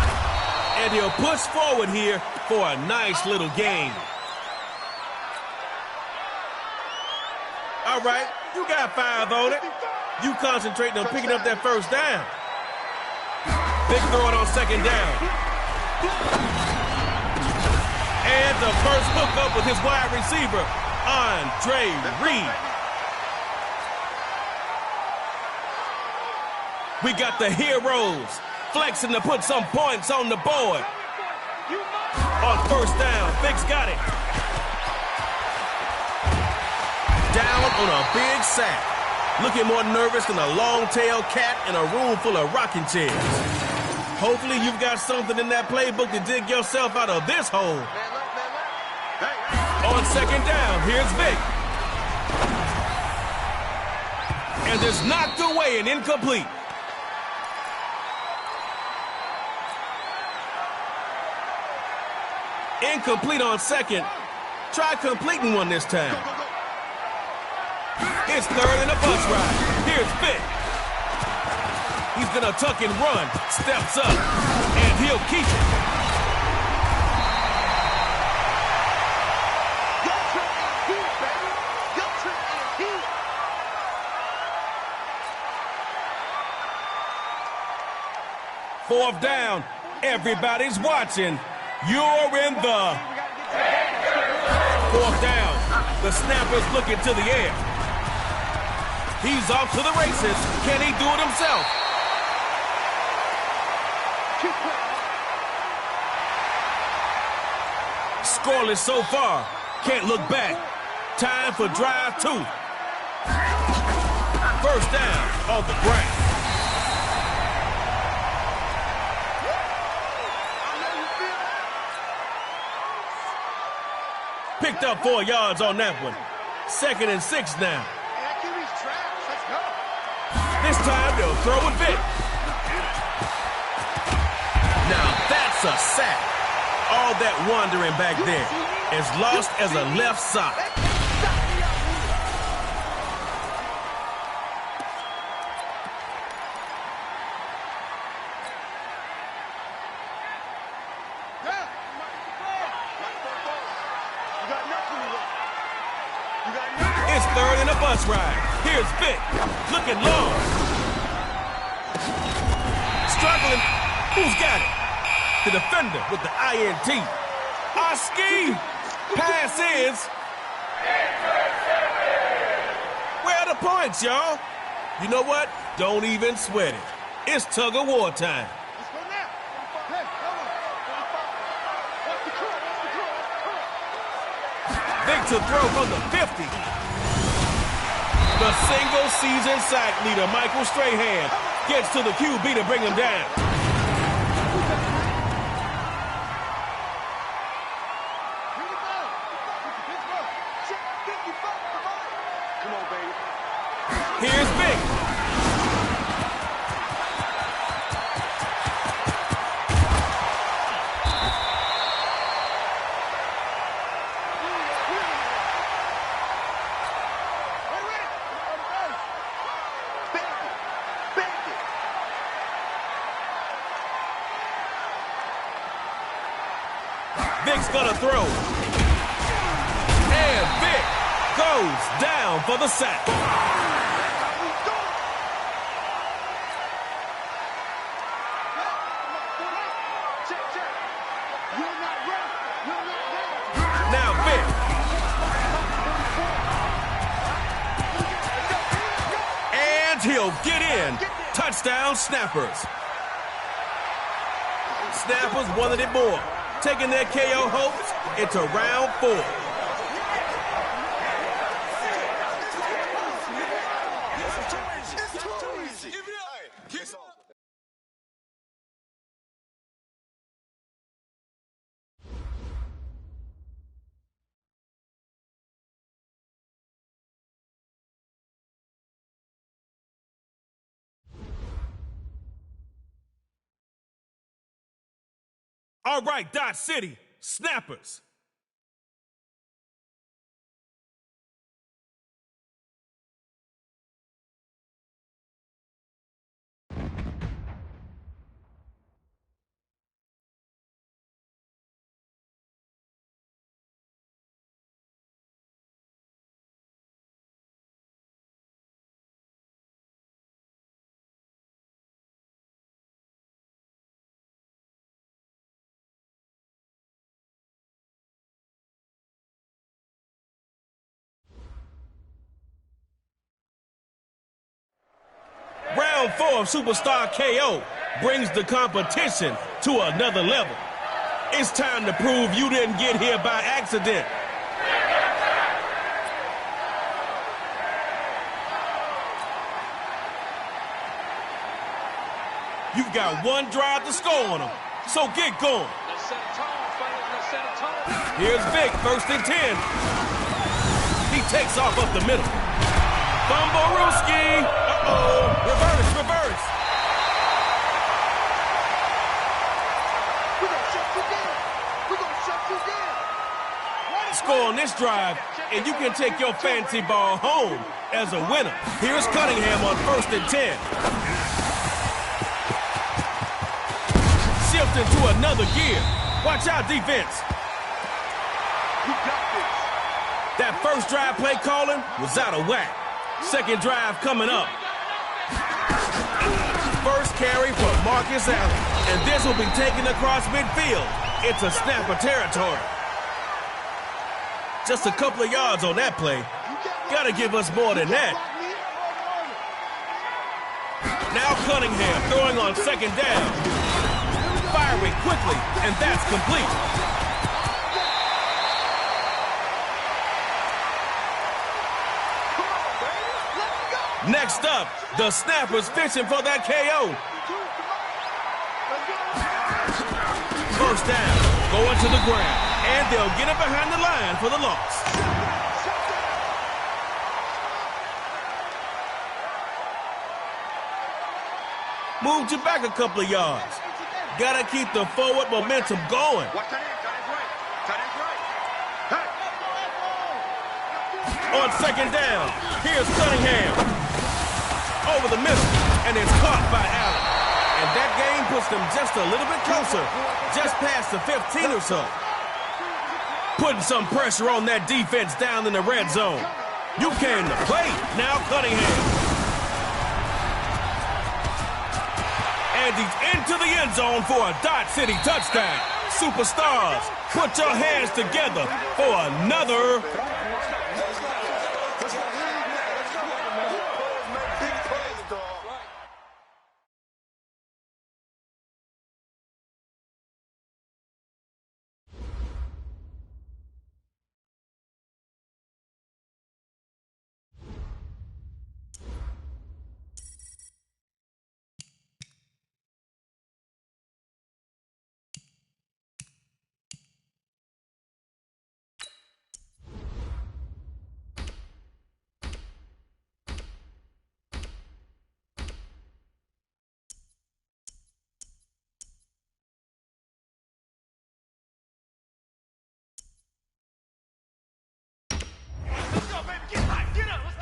And he'll push forward here for a nice little gain. All right, you got 5 on it. You concentrating on picking up that first down. Big throw it on second down. And the first hookup with his wide receiver, Andre Reed. We got the heroes flexing to put some points on the board. On first down, Vic's got it. Down on a big sack. Looking more nervous than a long-tailed cat in a room full of rocking chairs. Hopefully you've got something in that playbook to dig yourself out of this hole. On second down, here's Vic. And it's knocked away and incomplete. Incomplete on second. Try completing one this time. It's third in a bus ride. Here's Vic. He's going to tuck and run. Steps up. And he'll keep it. Fourth down. Everybody's watching. You're in the fourth down. The snapper's looking to the air. He's off to the races. Can he do it himself? Scoreless so far. Can't look back. Time for drive 2. First down on the ground. Picked up 4 yards on that one. 2nd and 6 now. This time they'll throw it Vic. Now that's a sack. All that wandering back there, as lost as a left sock. It's third in a bus ride. Here's Vic, looking long. Struggling. Who's got it? The defender with the INT. Oski. Pass is. Where are the points, y'all? You know what? Don't even sweat it. It's tug of war time. Vic to throw from the 50. The single-season sack leader, Michael Strahan, gets to the QB to bring him down. Here's Vic. Vic's gonna throw. And Vic goes down for the sack. Now Vic. And he'll get in. Touchdown, Snappers. Snappers wanted it more, taking their KO hopes into round 4. All right, Dot City, Snappers. Round 4 of Superstar KO brings the competition to another level. It's time to prove you didn't get here by accident. You've got one drive to score on them, so get going. Here's Vic, 1st and 10. He takes off up the middle. Fumblerooski. Uh-oh. Reverse. We're going to shut you down. We're going to shut you down. Score on this drive, and you can take your fancy ball home as a winner. Here's Cunningham on 1st and 10. Shift into another gear. Watch out, defense. You got this. That first drive play calling was out of whack. Second drive coming up. First carry for Marcus Allen, and this will be taken across midfield. It's a snapper territory. Just a couple of yards on that play. Gotta give us more than that. Now Cunningham throwing on 2nd down. Firing quickly, and that's complete. Next up, the snappers fishing for that KO. First down, going to the ground, and they'll get it behind the line for the loss. Moved you back a couple of yards. Gotta keep the forward momentum going. On 2nd down, here's Cunningham. Over the middle, and it's caught by Allen. And that gain puts them just a little bit closer, just past the 15 or so. Putting some pressure on that defense down in the red zone. You came to play, now Cunningham. And he's into the end zone for a Dot City touchdown. Superstars, put your hands together for another.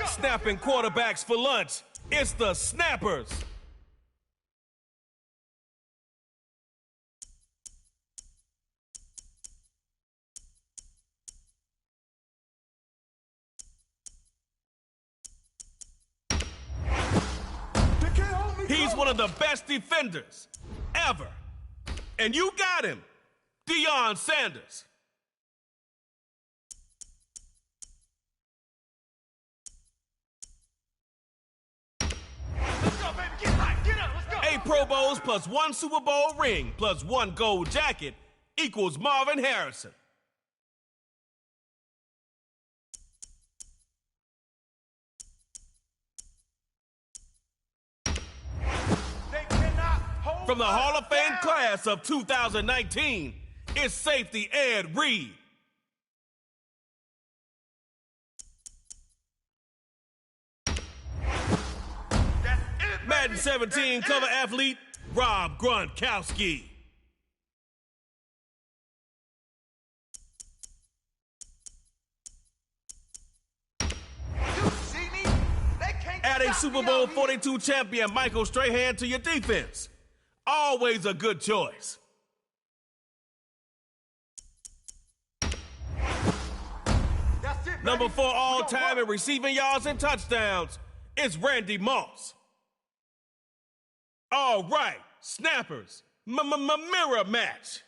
Snapping quarterbacks for lunch. It's the Snappers. He's one of the best defenders ever. And you got him, Deion Sanders. Eight Pro Bowls plus 1 Super Bowl ring plus 1 gold jacket equals Marvin Harrison. From the Hall of Fame class of 2019, it's safety Ed Reed. Madden 17 cover athlete, Rob Gronkowski. Adding Super Bowl 42 champion Michael Strahan to your defense. Always a good choice. Number 4 all-time in receiving yards and touchdowns, it's Randy Moss. All right, Snappers, mirror match.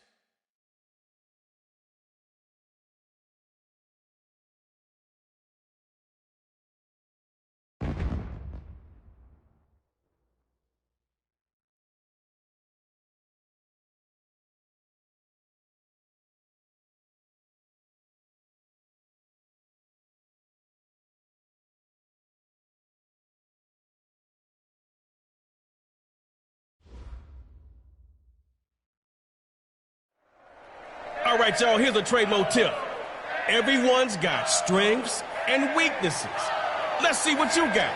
All right, y'all, here's a trade mo tip. Everyone's got strengths and weaknesses. Let's see what you got.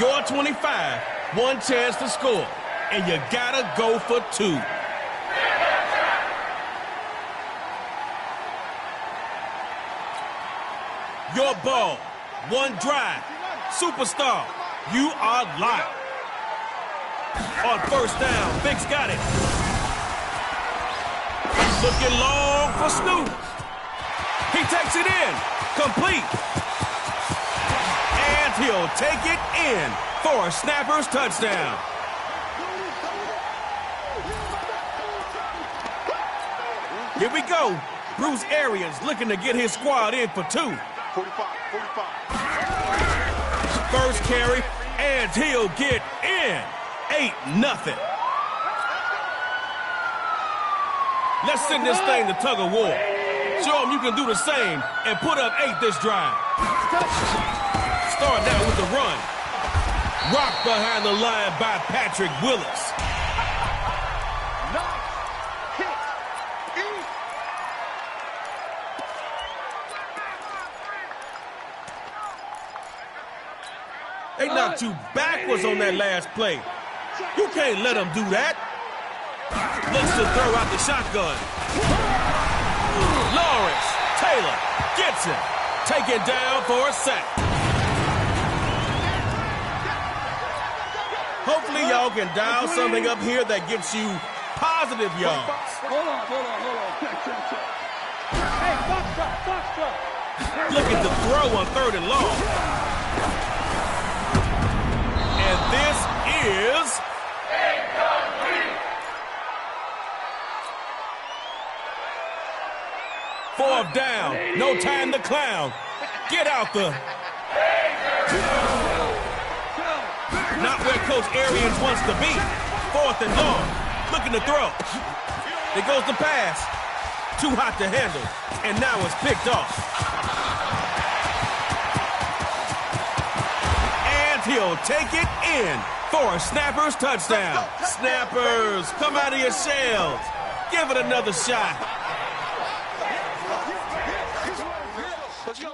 You're 25, one chance to score, and you gotta go for 2. Your ball, one drive. Superstar, you are live. On first down, Vick's got it. Looking long for Snoop. He takes it in, complete. And he'll take it in for a Snapper's touchdown. Here we go. Bruce Arians looking to get his squad in for 2. 45. First carry, and he'll get in. 8-0. Let's send this thing to tug of war. Show them you can do the same and put up 8 this drive. Start down with the run. Rocked behind the line by Patrick Willis. They knocked you backwards on that last play. You can't let them do that. Looks to throw out the shotgun. Lawrence Taylor gets him. Taken down for a sack. Hopefully y'all can dial something up here that gets you positive yards. Hold on. Hey, box truck. Look at the throw on 3rd and long. And this is... Fourth down. No time to clown. Get out the... Not where Coach Arians wants to be. 4th and long. Looking to throw. There goes the pass. Too hot to handle. And now it's picked off. And he'll take it in for a Snapper's touchdown. Snappers, come out of your shells. Give it another shot. Let's go.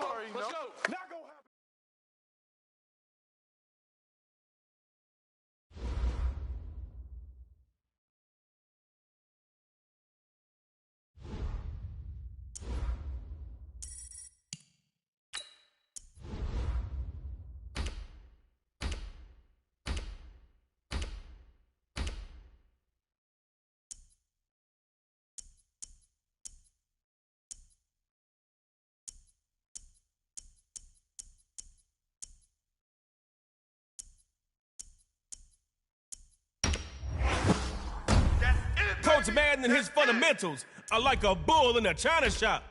Coach Madden and his fundamentals are like a bull in a china shop.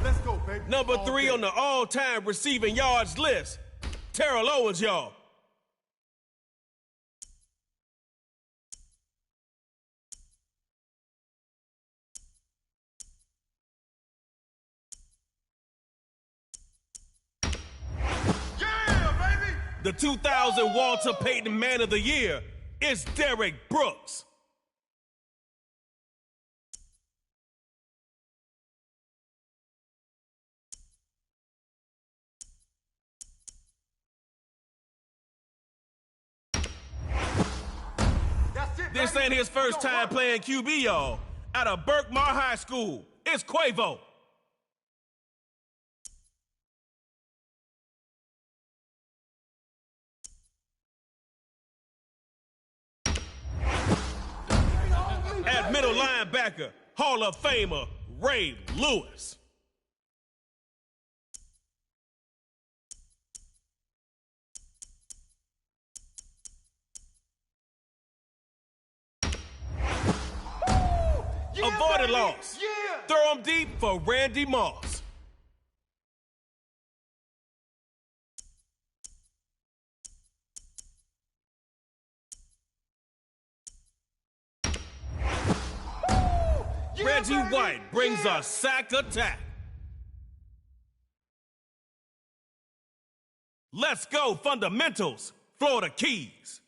Let's go, baby. Number 3 on the all-time receiving yards list, Terrell Owens, y'all. The 2000 Walter Payton Man of the Year is Derek Brooks. This ain't his first time playing QB, y'all. Out of Berkmar High School, it's Quavo. At middle linebacker, Hall of Famer Ray Lewis. Avoided loss. Throw him deep for Randy Moss. Reggie White brings a sack attack. Let's go, fundamentals, Florida Keys.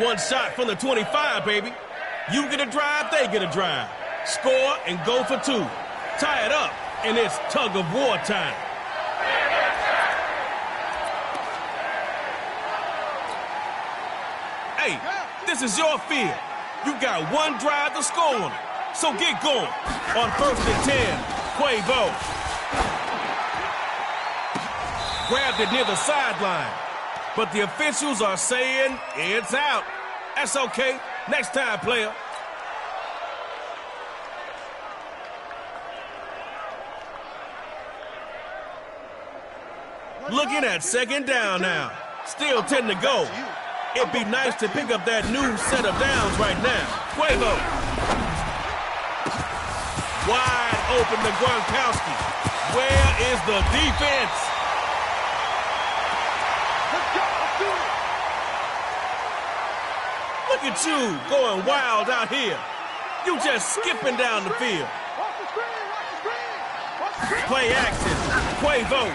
One shot from the 25, baby. You get a drive, they get a drive. Score and go for two. Tie it up, and it's tug of war time. Hey, this is your field. You got one drive to score on it. So get going. On 1st and 10, Quavo. Grabbed it near the sideline. But the officials are saying it's out. That's okay. Next time, player. Looking at 2nd down now. Still 10 to go. It'd be nice to pick up that new set of downs right now. Quavo. Wide open to Gronkowski. Where is the defense? Look at you going wild out here. You just skipping down the field. Play action. Quavo.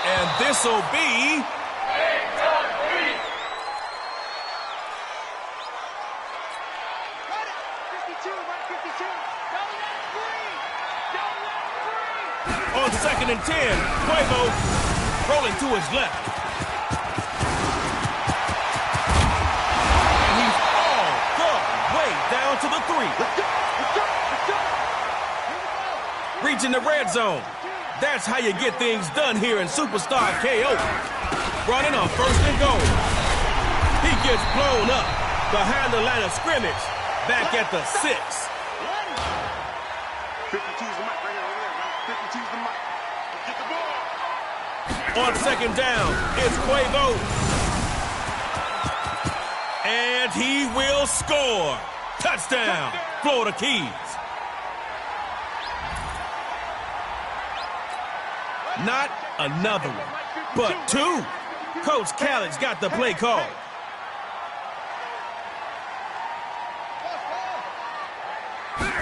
And this'll be... On 2nd and 10, Quavo rolling to his left. Down to the 3. Reaching the red zone. That's how you get things done here in Superstar KO. Running on 1st and goal. He gets blown up behind the line of scrimmage. Back at the 6. 52's the mic right here, over there, man. 52's the mic. Get the ball. On 2nd down, it's Quavo. And he will score. Touchdown, Florida Keys. Not another one, but 2. Coach Khaled's got the play call.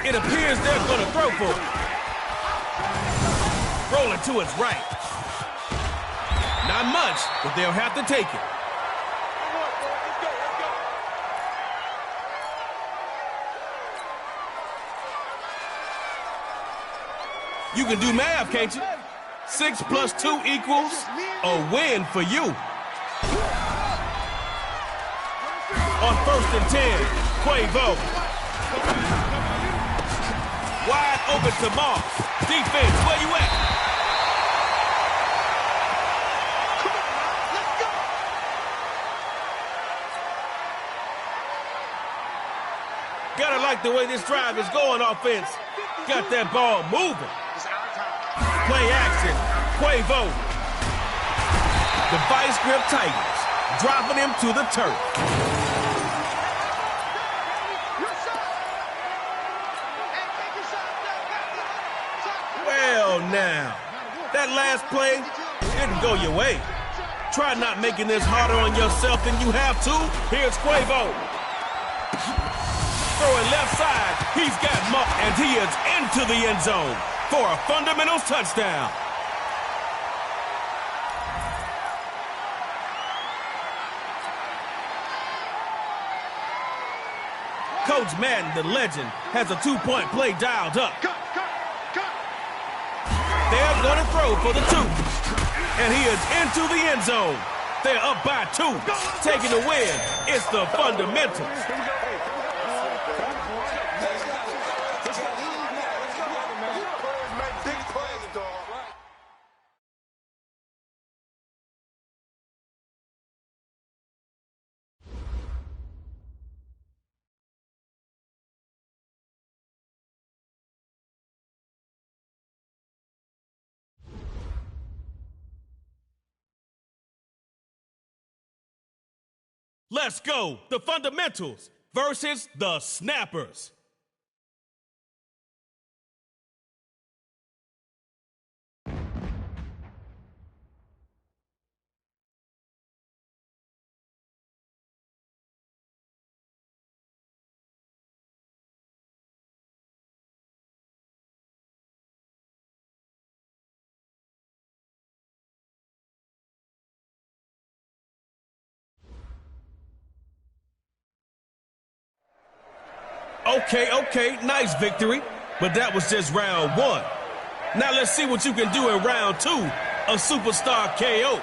It appears they're going to throw for it. Rolling to his right. Not much, but they'll have to take it. You can do math, can't you? 6 plus 2 equals a win for you. On 1st and 10, Quavo. Wide open to Moss. Defense, where you at? Gotta like the way this drive is going, offense. Got that ball moving. Play action. Quavo. The vice grip tightens, dropping him to the turf. Well, now, that last play didn't go your way. Try not making this harder on yourself than you have to. Here's Quavo. Throwing left side. He's got Muck, and he is into the end zone for a fundamentals touchdown. Coach Madden, the legend, has a 2-point play dialed up. They're going to throw for the 2. And he is into the end zone. They're up by 2. Taking the win. It's the fundamentals. Let's go. The fundamentals versus the snappers. Okay, nice victory, but that was just round one. Now let's see what you can do in round two, a superstar KO.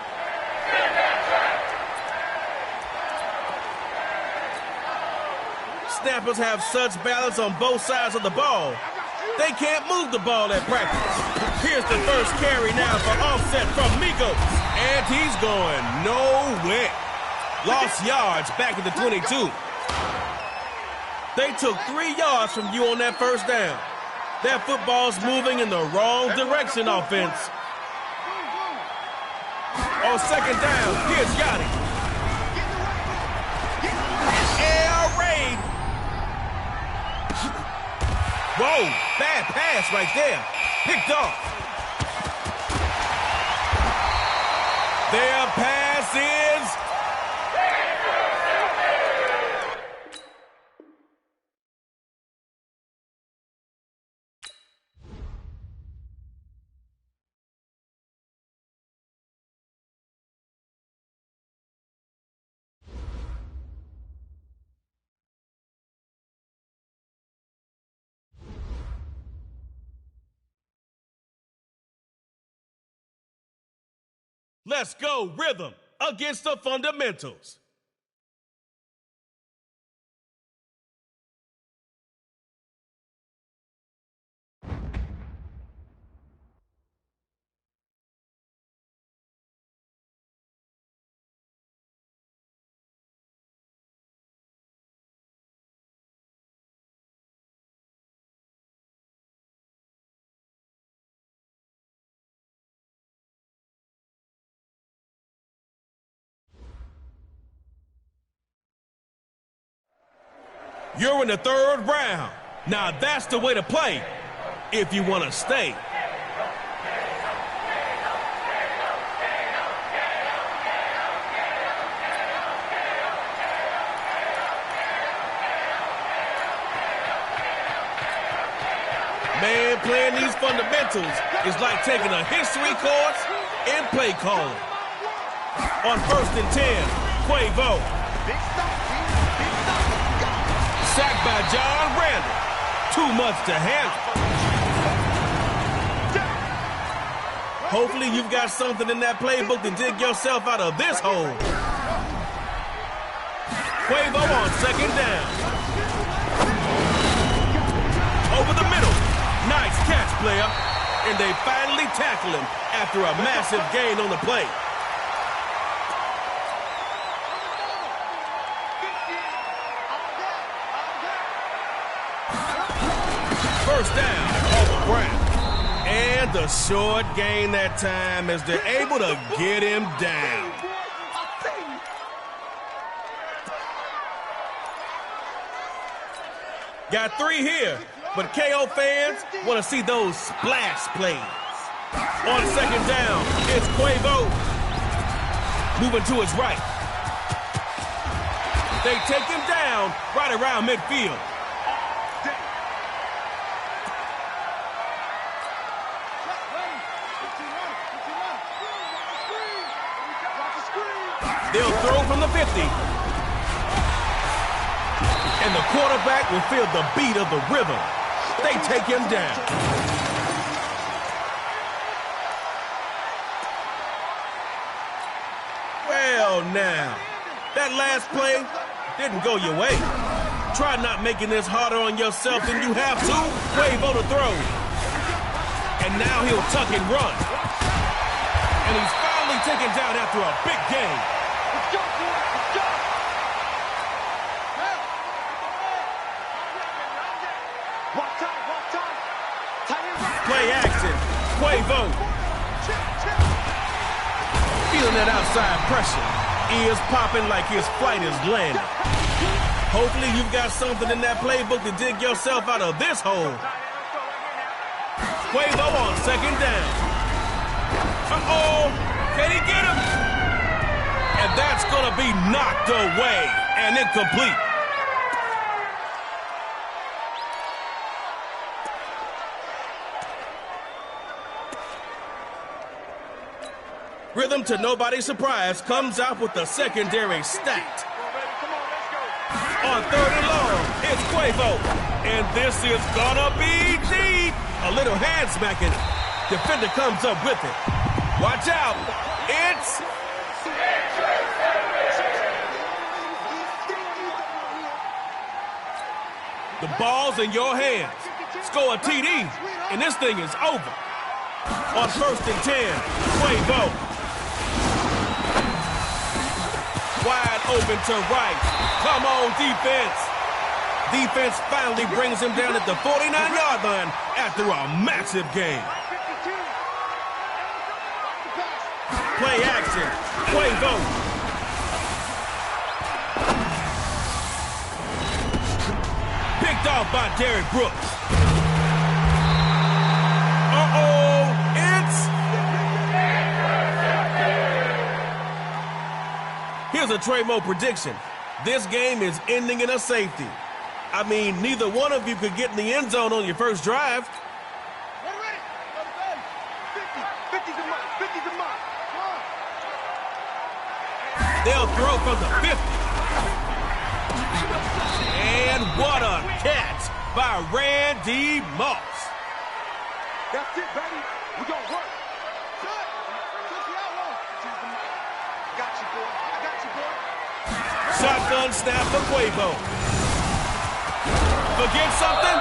Snappers have such balance on both sides of the ball. They can't move the ball at practice. Here's the first carry now for offset from Migos, and he's going nowhere. Lost yards back at the 22. They took 3 yards from you on that first down. That football's moving in the wrong direction, offense. On second down, here's Yachty. Air raid. Whoa, bad pass right there. Picked off. Their pass is... Let's go, rhythm, against the fundamentals. You're in the third round. Now that's the way to play if you want to stay. Man, playing these fundamentals is like taking a history course in play calling. On 1st and 10, Quavo. Sacked by John Randall. Too much to handle. Hopefully you've got something in that playbook to dig yourself out of this hole. Quavo on second down. Over the middle. Nice catch, player. And they finally tackle him after a massive gain on the play. First down off the ground. And the short gain that time as they're able to get him down. Got 3 here, but KO fans want to see those splash plays. On second down, it's Quavo. Moving to his right. They take him down right around midfield. They'll throw from the 50. And the quarterback will feel the beat of the rhythm. They take him down. Well, now, that last play didn't go your way. Try not making this harder on yourself than you have to. Quavo to throw. And now he'll tuck and run. And he's finally taken down after a big game. Play action. Quavo. Feeling that outside pressure. ears popping like his flight is landing. Hopefully you've got something in that playbook to dig yourself out of this hole. Quavo on second down. Uh-oh. Can he get him? And that's going to be knocked away and incomplete. Rhythm, to nobody's surprise, comes out with the secondary stacked. On third and long, it's Quavo. And this is gonna be deep. A little hand smacking. Defender comes up with it. Watch out. It's... The ball's in your hands. Score a TD, and this thing is over. On first and 10, Quavo. Wide open to right. Come on, defense. Defense finally brings him down at the 49-yard line after a massive gain. Play action. Quavo. Picked off by Derrick Brooks. Uh-oh. Here's a Tremo prediction. This game is ending in a safety. I mean, neither one of you could get in the end zone on your first drive. They'll throw from the 50. And what a catch by Randy Moss. That's it, baby. We're going to work. Got you, boy. I got you, boy. Shotgun snap for Quavo. Forget something?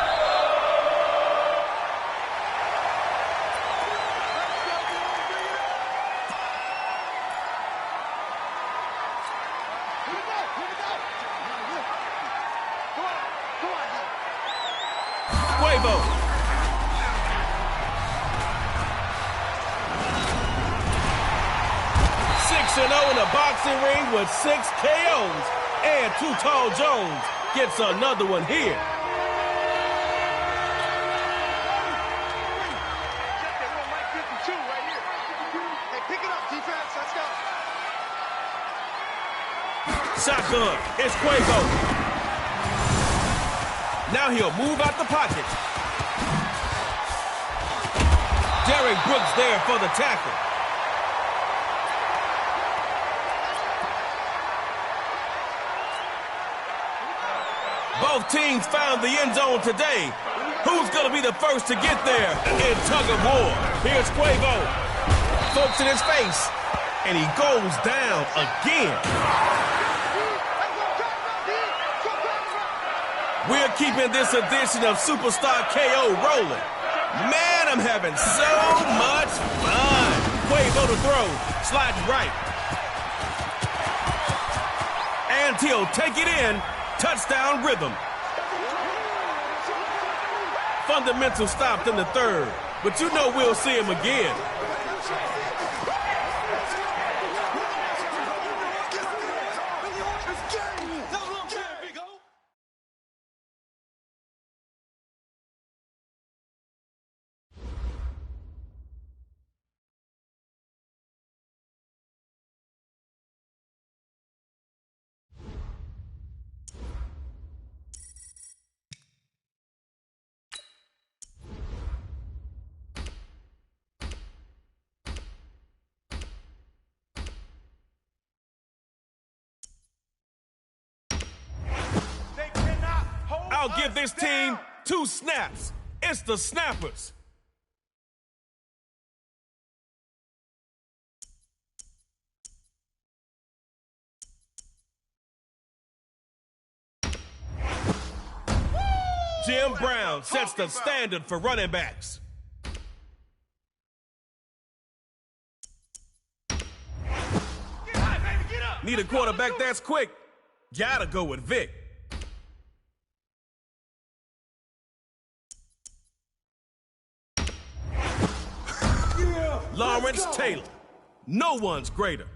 Quavo. 6-0 in a boxing ring with 6 KOs. And Too Tall Jones gets another one here. Hey, pick it up, defense. Let's go. Shotgun. It's Quavo. Now he'll move out the pocket. Derrick Brooks there for the tackle. Both teams found the end zone today. Who's going to be the first to get there in tug of war? Here's Quavo. Folks in his face. And he goes down again. We're keeping this edition of Superstar KO rolling. Man, I'm having so much fun. Quavo to throw. Slides right. And he'll take it in. Touchdown rhythm. Fundamental stopped in the third, but you know we'll see him again. I'll give this team 2 snaps. It's the Snappers. Jim Brown sets the standard for running backs. Need a quarterback that's quick. Gotta go with Vic. Lawrence Taylor. No one's greater.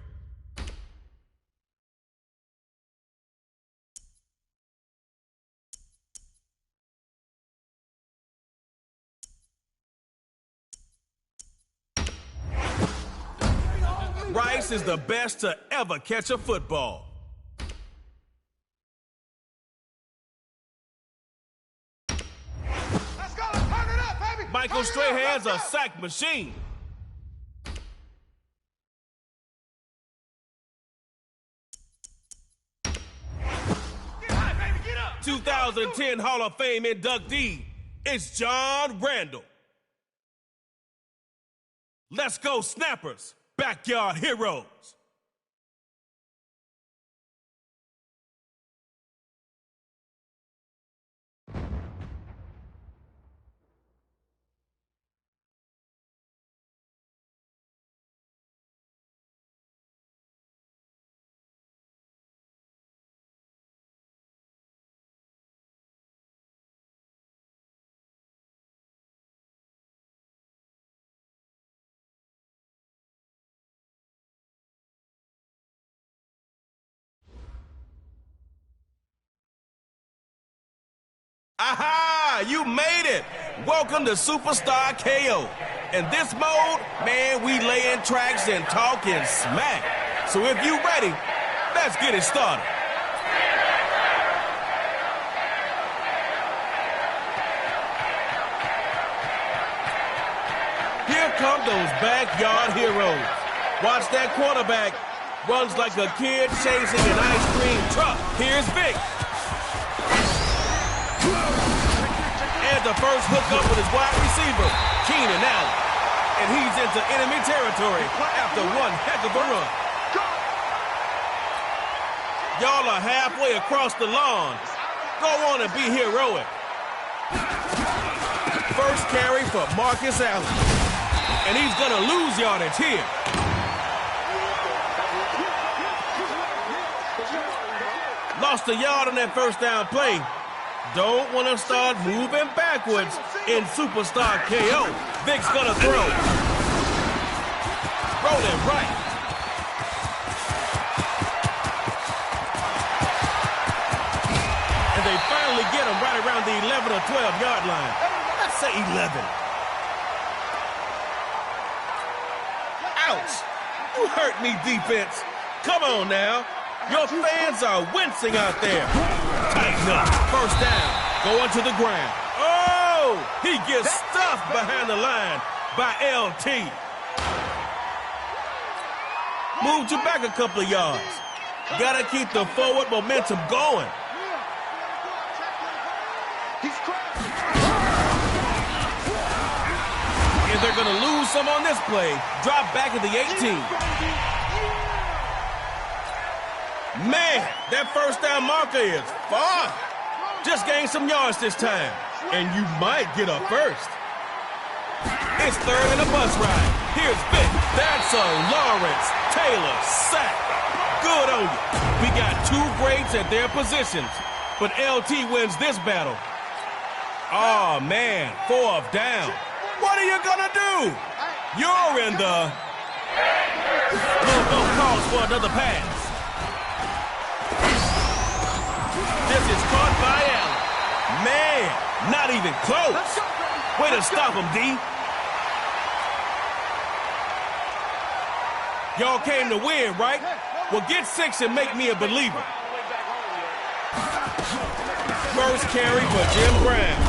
This is the best to ever catch a football. Let's go. Turn it up, baby. Michael Strahan's a sack machine. Get high, baby. Get up. 2010 Hall of Fame inductee, it's John Randall. Let's go, Snappers, backyard heroes. Aha! You made it! Welcome to Superstar KO. In this mode, man, we lay in tracks and talking smack. So if you ready, let's get it started. Here come those backyard heroes. Watch that quarterback. Runs like a kid chasing an ice cream truck. Here's Vic. And the first hookup with his wide receiver, Keenan Allen. And he's into enemy territory after one heck of a run. Y'all are halfway across the lawn. Go on and be heroic. First carry for Marcus Allen. And he's going to lose yardage here. Lost a yard on that first down play. Don't want to start moving backwards in Superstar KO. Vic's going to throw. Rolling right. And they finally get him right around the 11 or 12-yard line. Let's say 11. Ouch! You hurt me, defense. Come on now. Your fans are wincing out there. Tighten up. First down. Going to the ground. Oh! He gets stuffed behind the line by LT. Moved you back a couple of yards. Gotta keep the forward momentum going. And they're gonna lose some on this play. Drop back at the 18. Man, that first down marker is far. Just gained some yards this time, and you might get a first. It's third and a bus ride. Here's Vic. That's a Lawrence Taylor sack. Good on you. We got two greats at their positions, but LT wins this battle. Oh, man, fourth down. What are you gonna do? You're in the... No calls for another pass. This is caught by Allen. Man, not even close. Way to stop him, D. Y'all came to win, right? Well, get 6 and make me a believer. First carry for Jim Brown.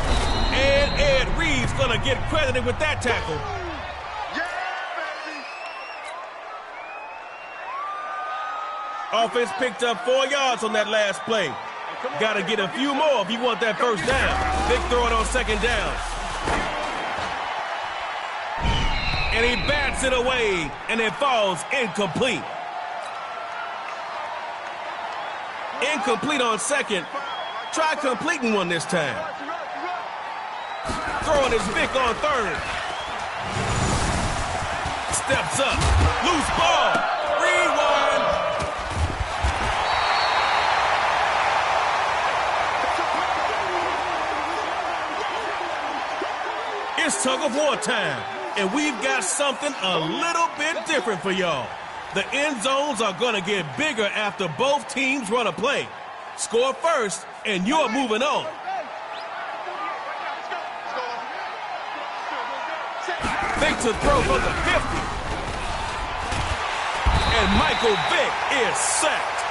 And Ed Reed's gonna get credited with that tackle. Offense picked up 4 yards on that last play. Got to get a few more if you want that first down. Big throw it on second down. And he bats it away, and it falls incomplete. Incomplete on second. Try completing one this time. Throwing his Vic on third. Steps up. Loose ball. Rewind. It's tug-of-war time, and we've got something a little bit different for y'all. The end zones are going to get bigger after both teams run a play. Score first, and you're moving on. Fake to throw for the 50. And Michael Vick is sacked.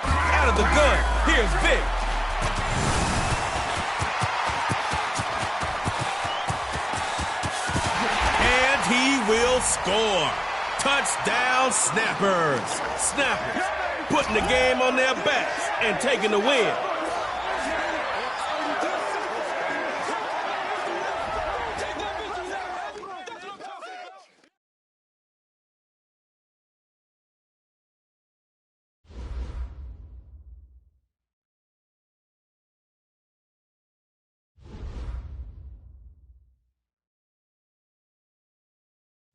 Out of the gun, here's Vick. And he will score. Touchdown, Snappers. Snappers putting the game on their backs and taking the win.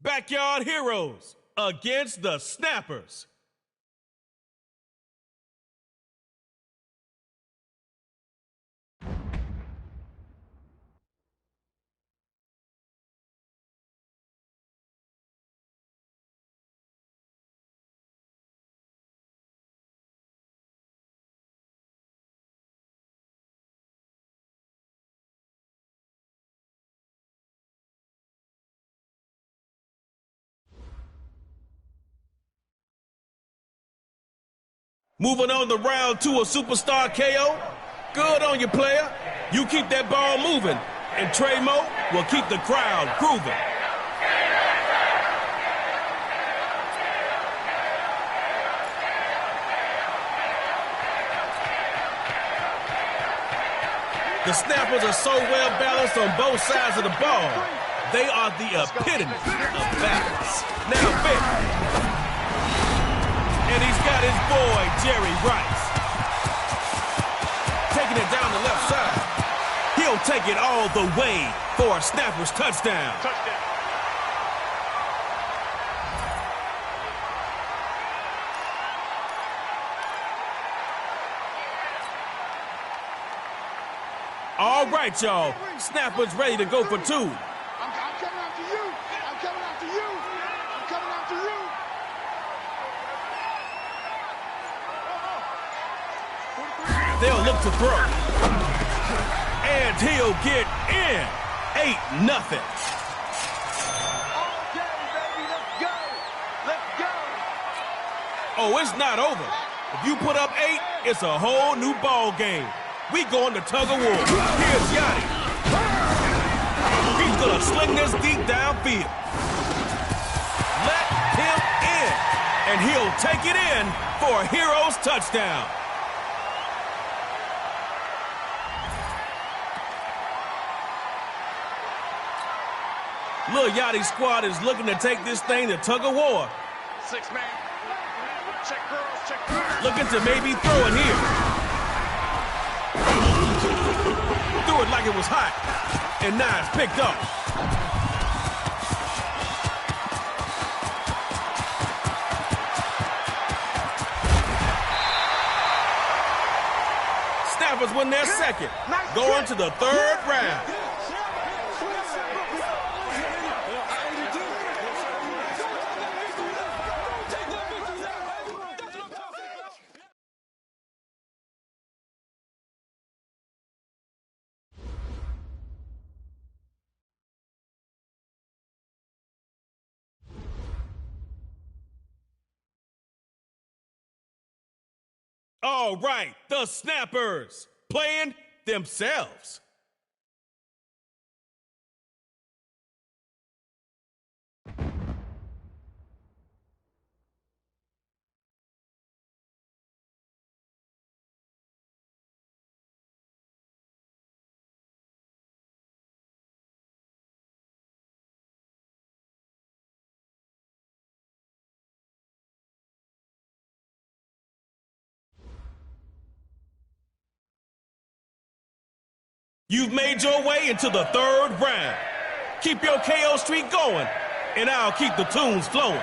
Backyard Heroes against the Snappers. Moving on to round 2 of Superstar KO. Good on you, player. You keep that ball moving, and Trey Mo will keep the crowd grooving. The Snappers are so well balanced on both sides of the ball. They are the epitome of balance. Now, Vick. And he's got his boy, Jerry Rice. Taking it down the left side. He'll take it all the way for a Snappers touchdown. All right, y'all. Snappers ready to go for 2. I'm coming after you. I'm coming after you. I'm coming after you. They'll look to throw. And he'll get in. 8-0. Okay, baby, let's go. Let's go. Oh, it's not over. If you put up 8, it's a whole new ball game. We going to tug of war. Here's Yachty. He's going to sling this deep downfield. Let him in. And he'll take it in for a Heroes touchdown. Lil Yachty's squad is looking to take this thing to tug of war. 6-man. Check girls, check girls. Looking to maybe throw it here. Threw it like it was hot. And now it's picked up. Snappers win their second. Going to the 3rd round. All right, the Snappers playing themselves. You've made your way into the 3rd round. Keep your KO streak going, and I'll keep the tunes flowing.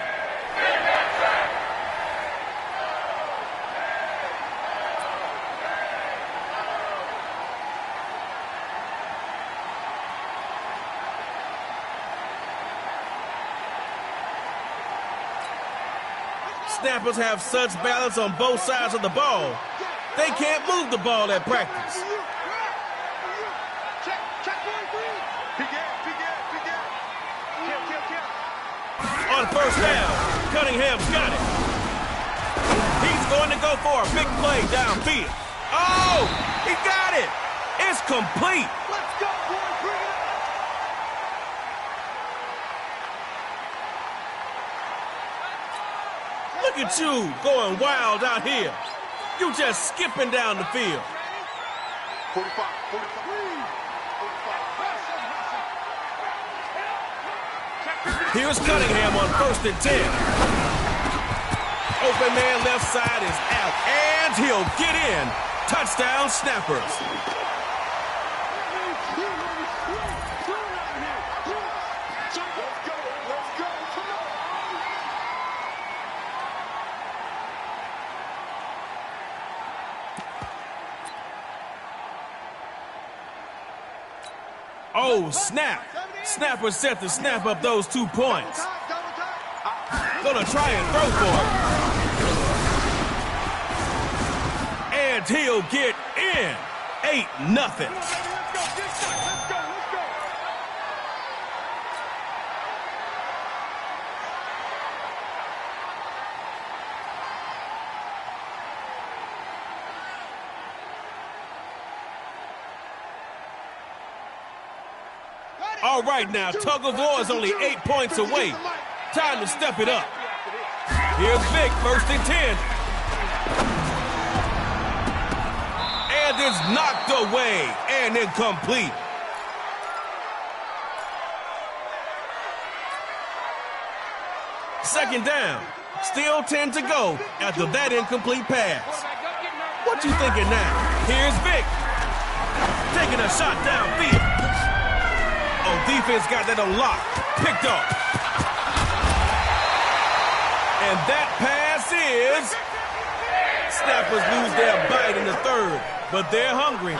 Snappers have such balance on both sides of the ball. They can't move the ball at practice. On first down, Cunningham's got it. He's going to go for a big play downfield. Oh, he got it. It's complete. Let's go, boys. Bring it up. Look at you going wild out here. You just skipping down the field. 45. Here's Cunningham on first and 10. Open man left side is out, and he'll get in. Touchdown, Snappers. Oh, snap. Snapper set to snap up those 2 points. Gonna try and throw for it. And he'll get in. 8-0. All right now, tug of war is only 8 points away. Time to step it up. Here's Vic, first and 10. And it's knocked away and incomplete. Second down. Still 10 to go after that incomplete pass. What you thinking now? Here's Vic. Taking a shot downfield. Oh, defense got that on lock. Picked off. And that pass is... Snappers lose their bite in the third, but they're hungry.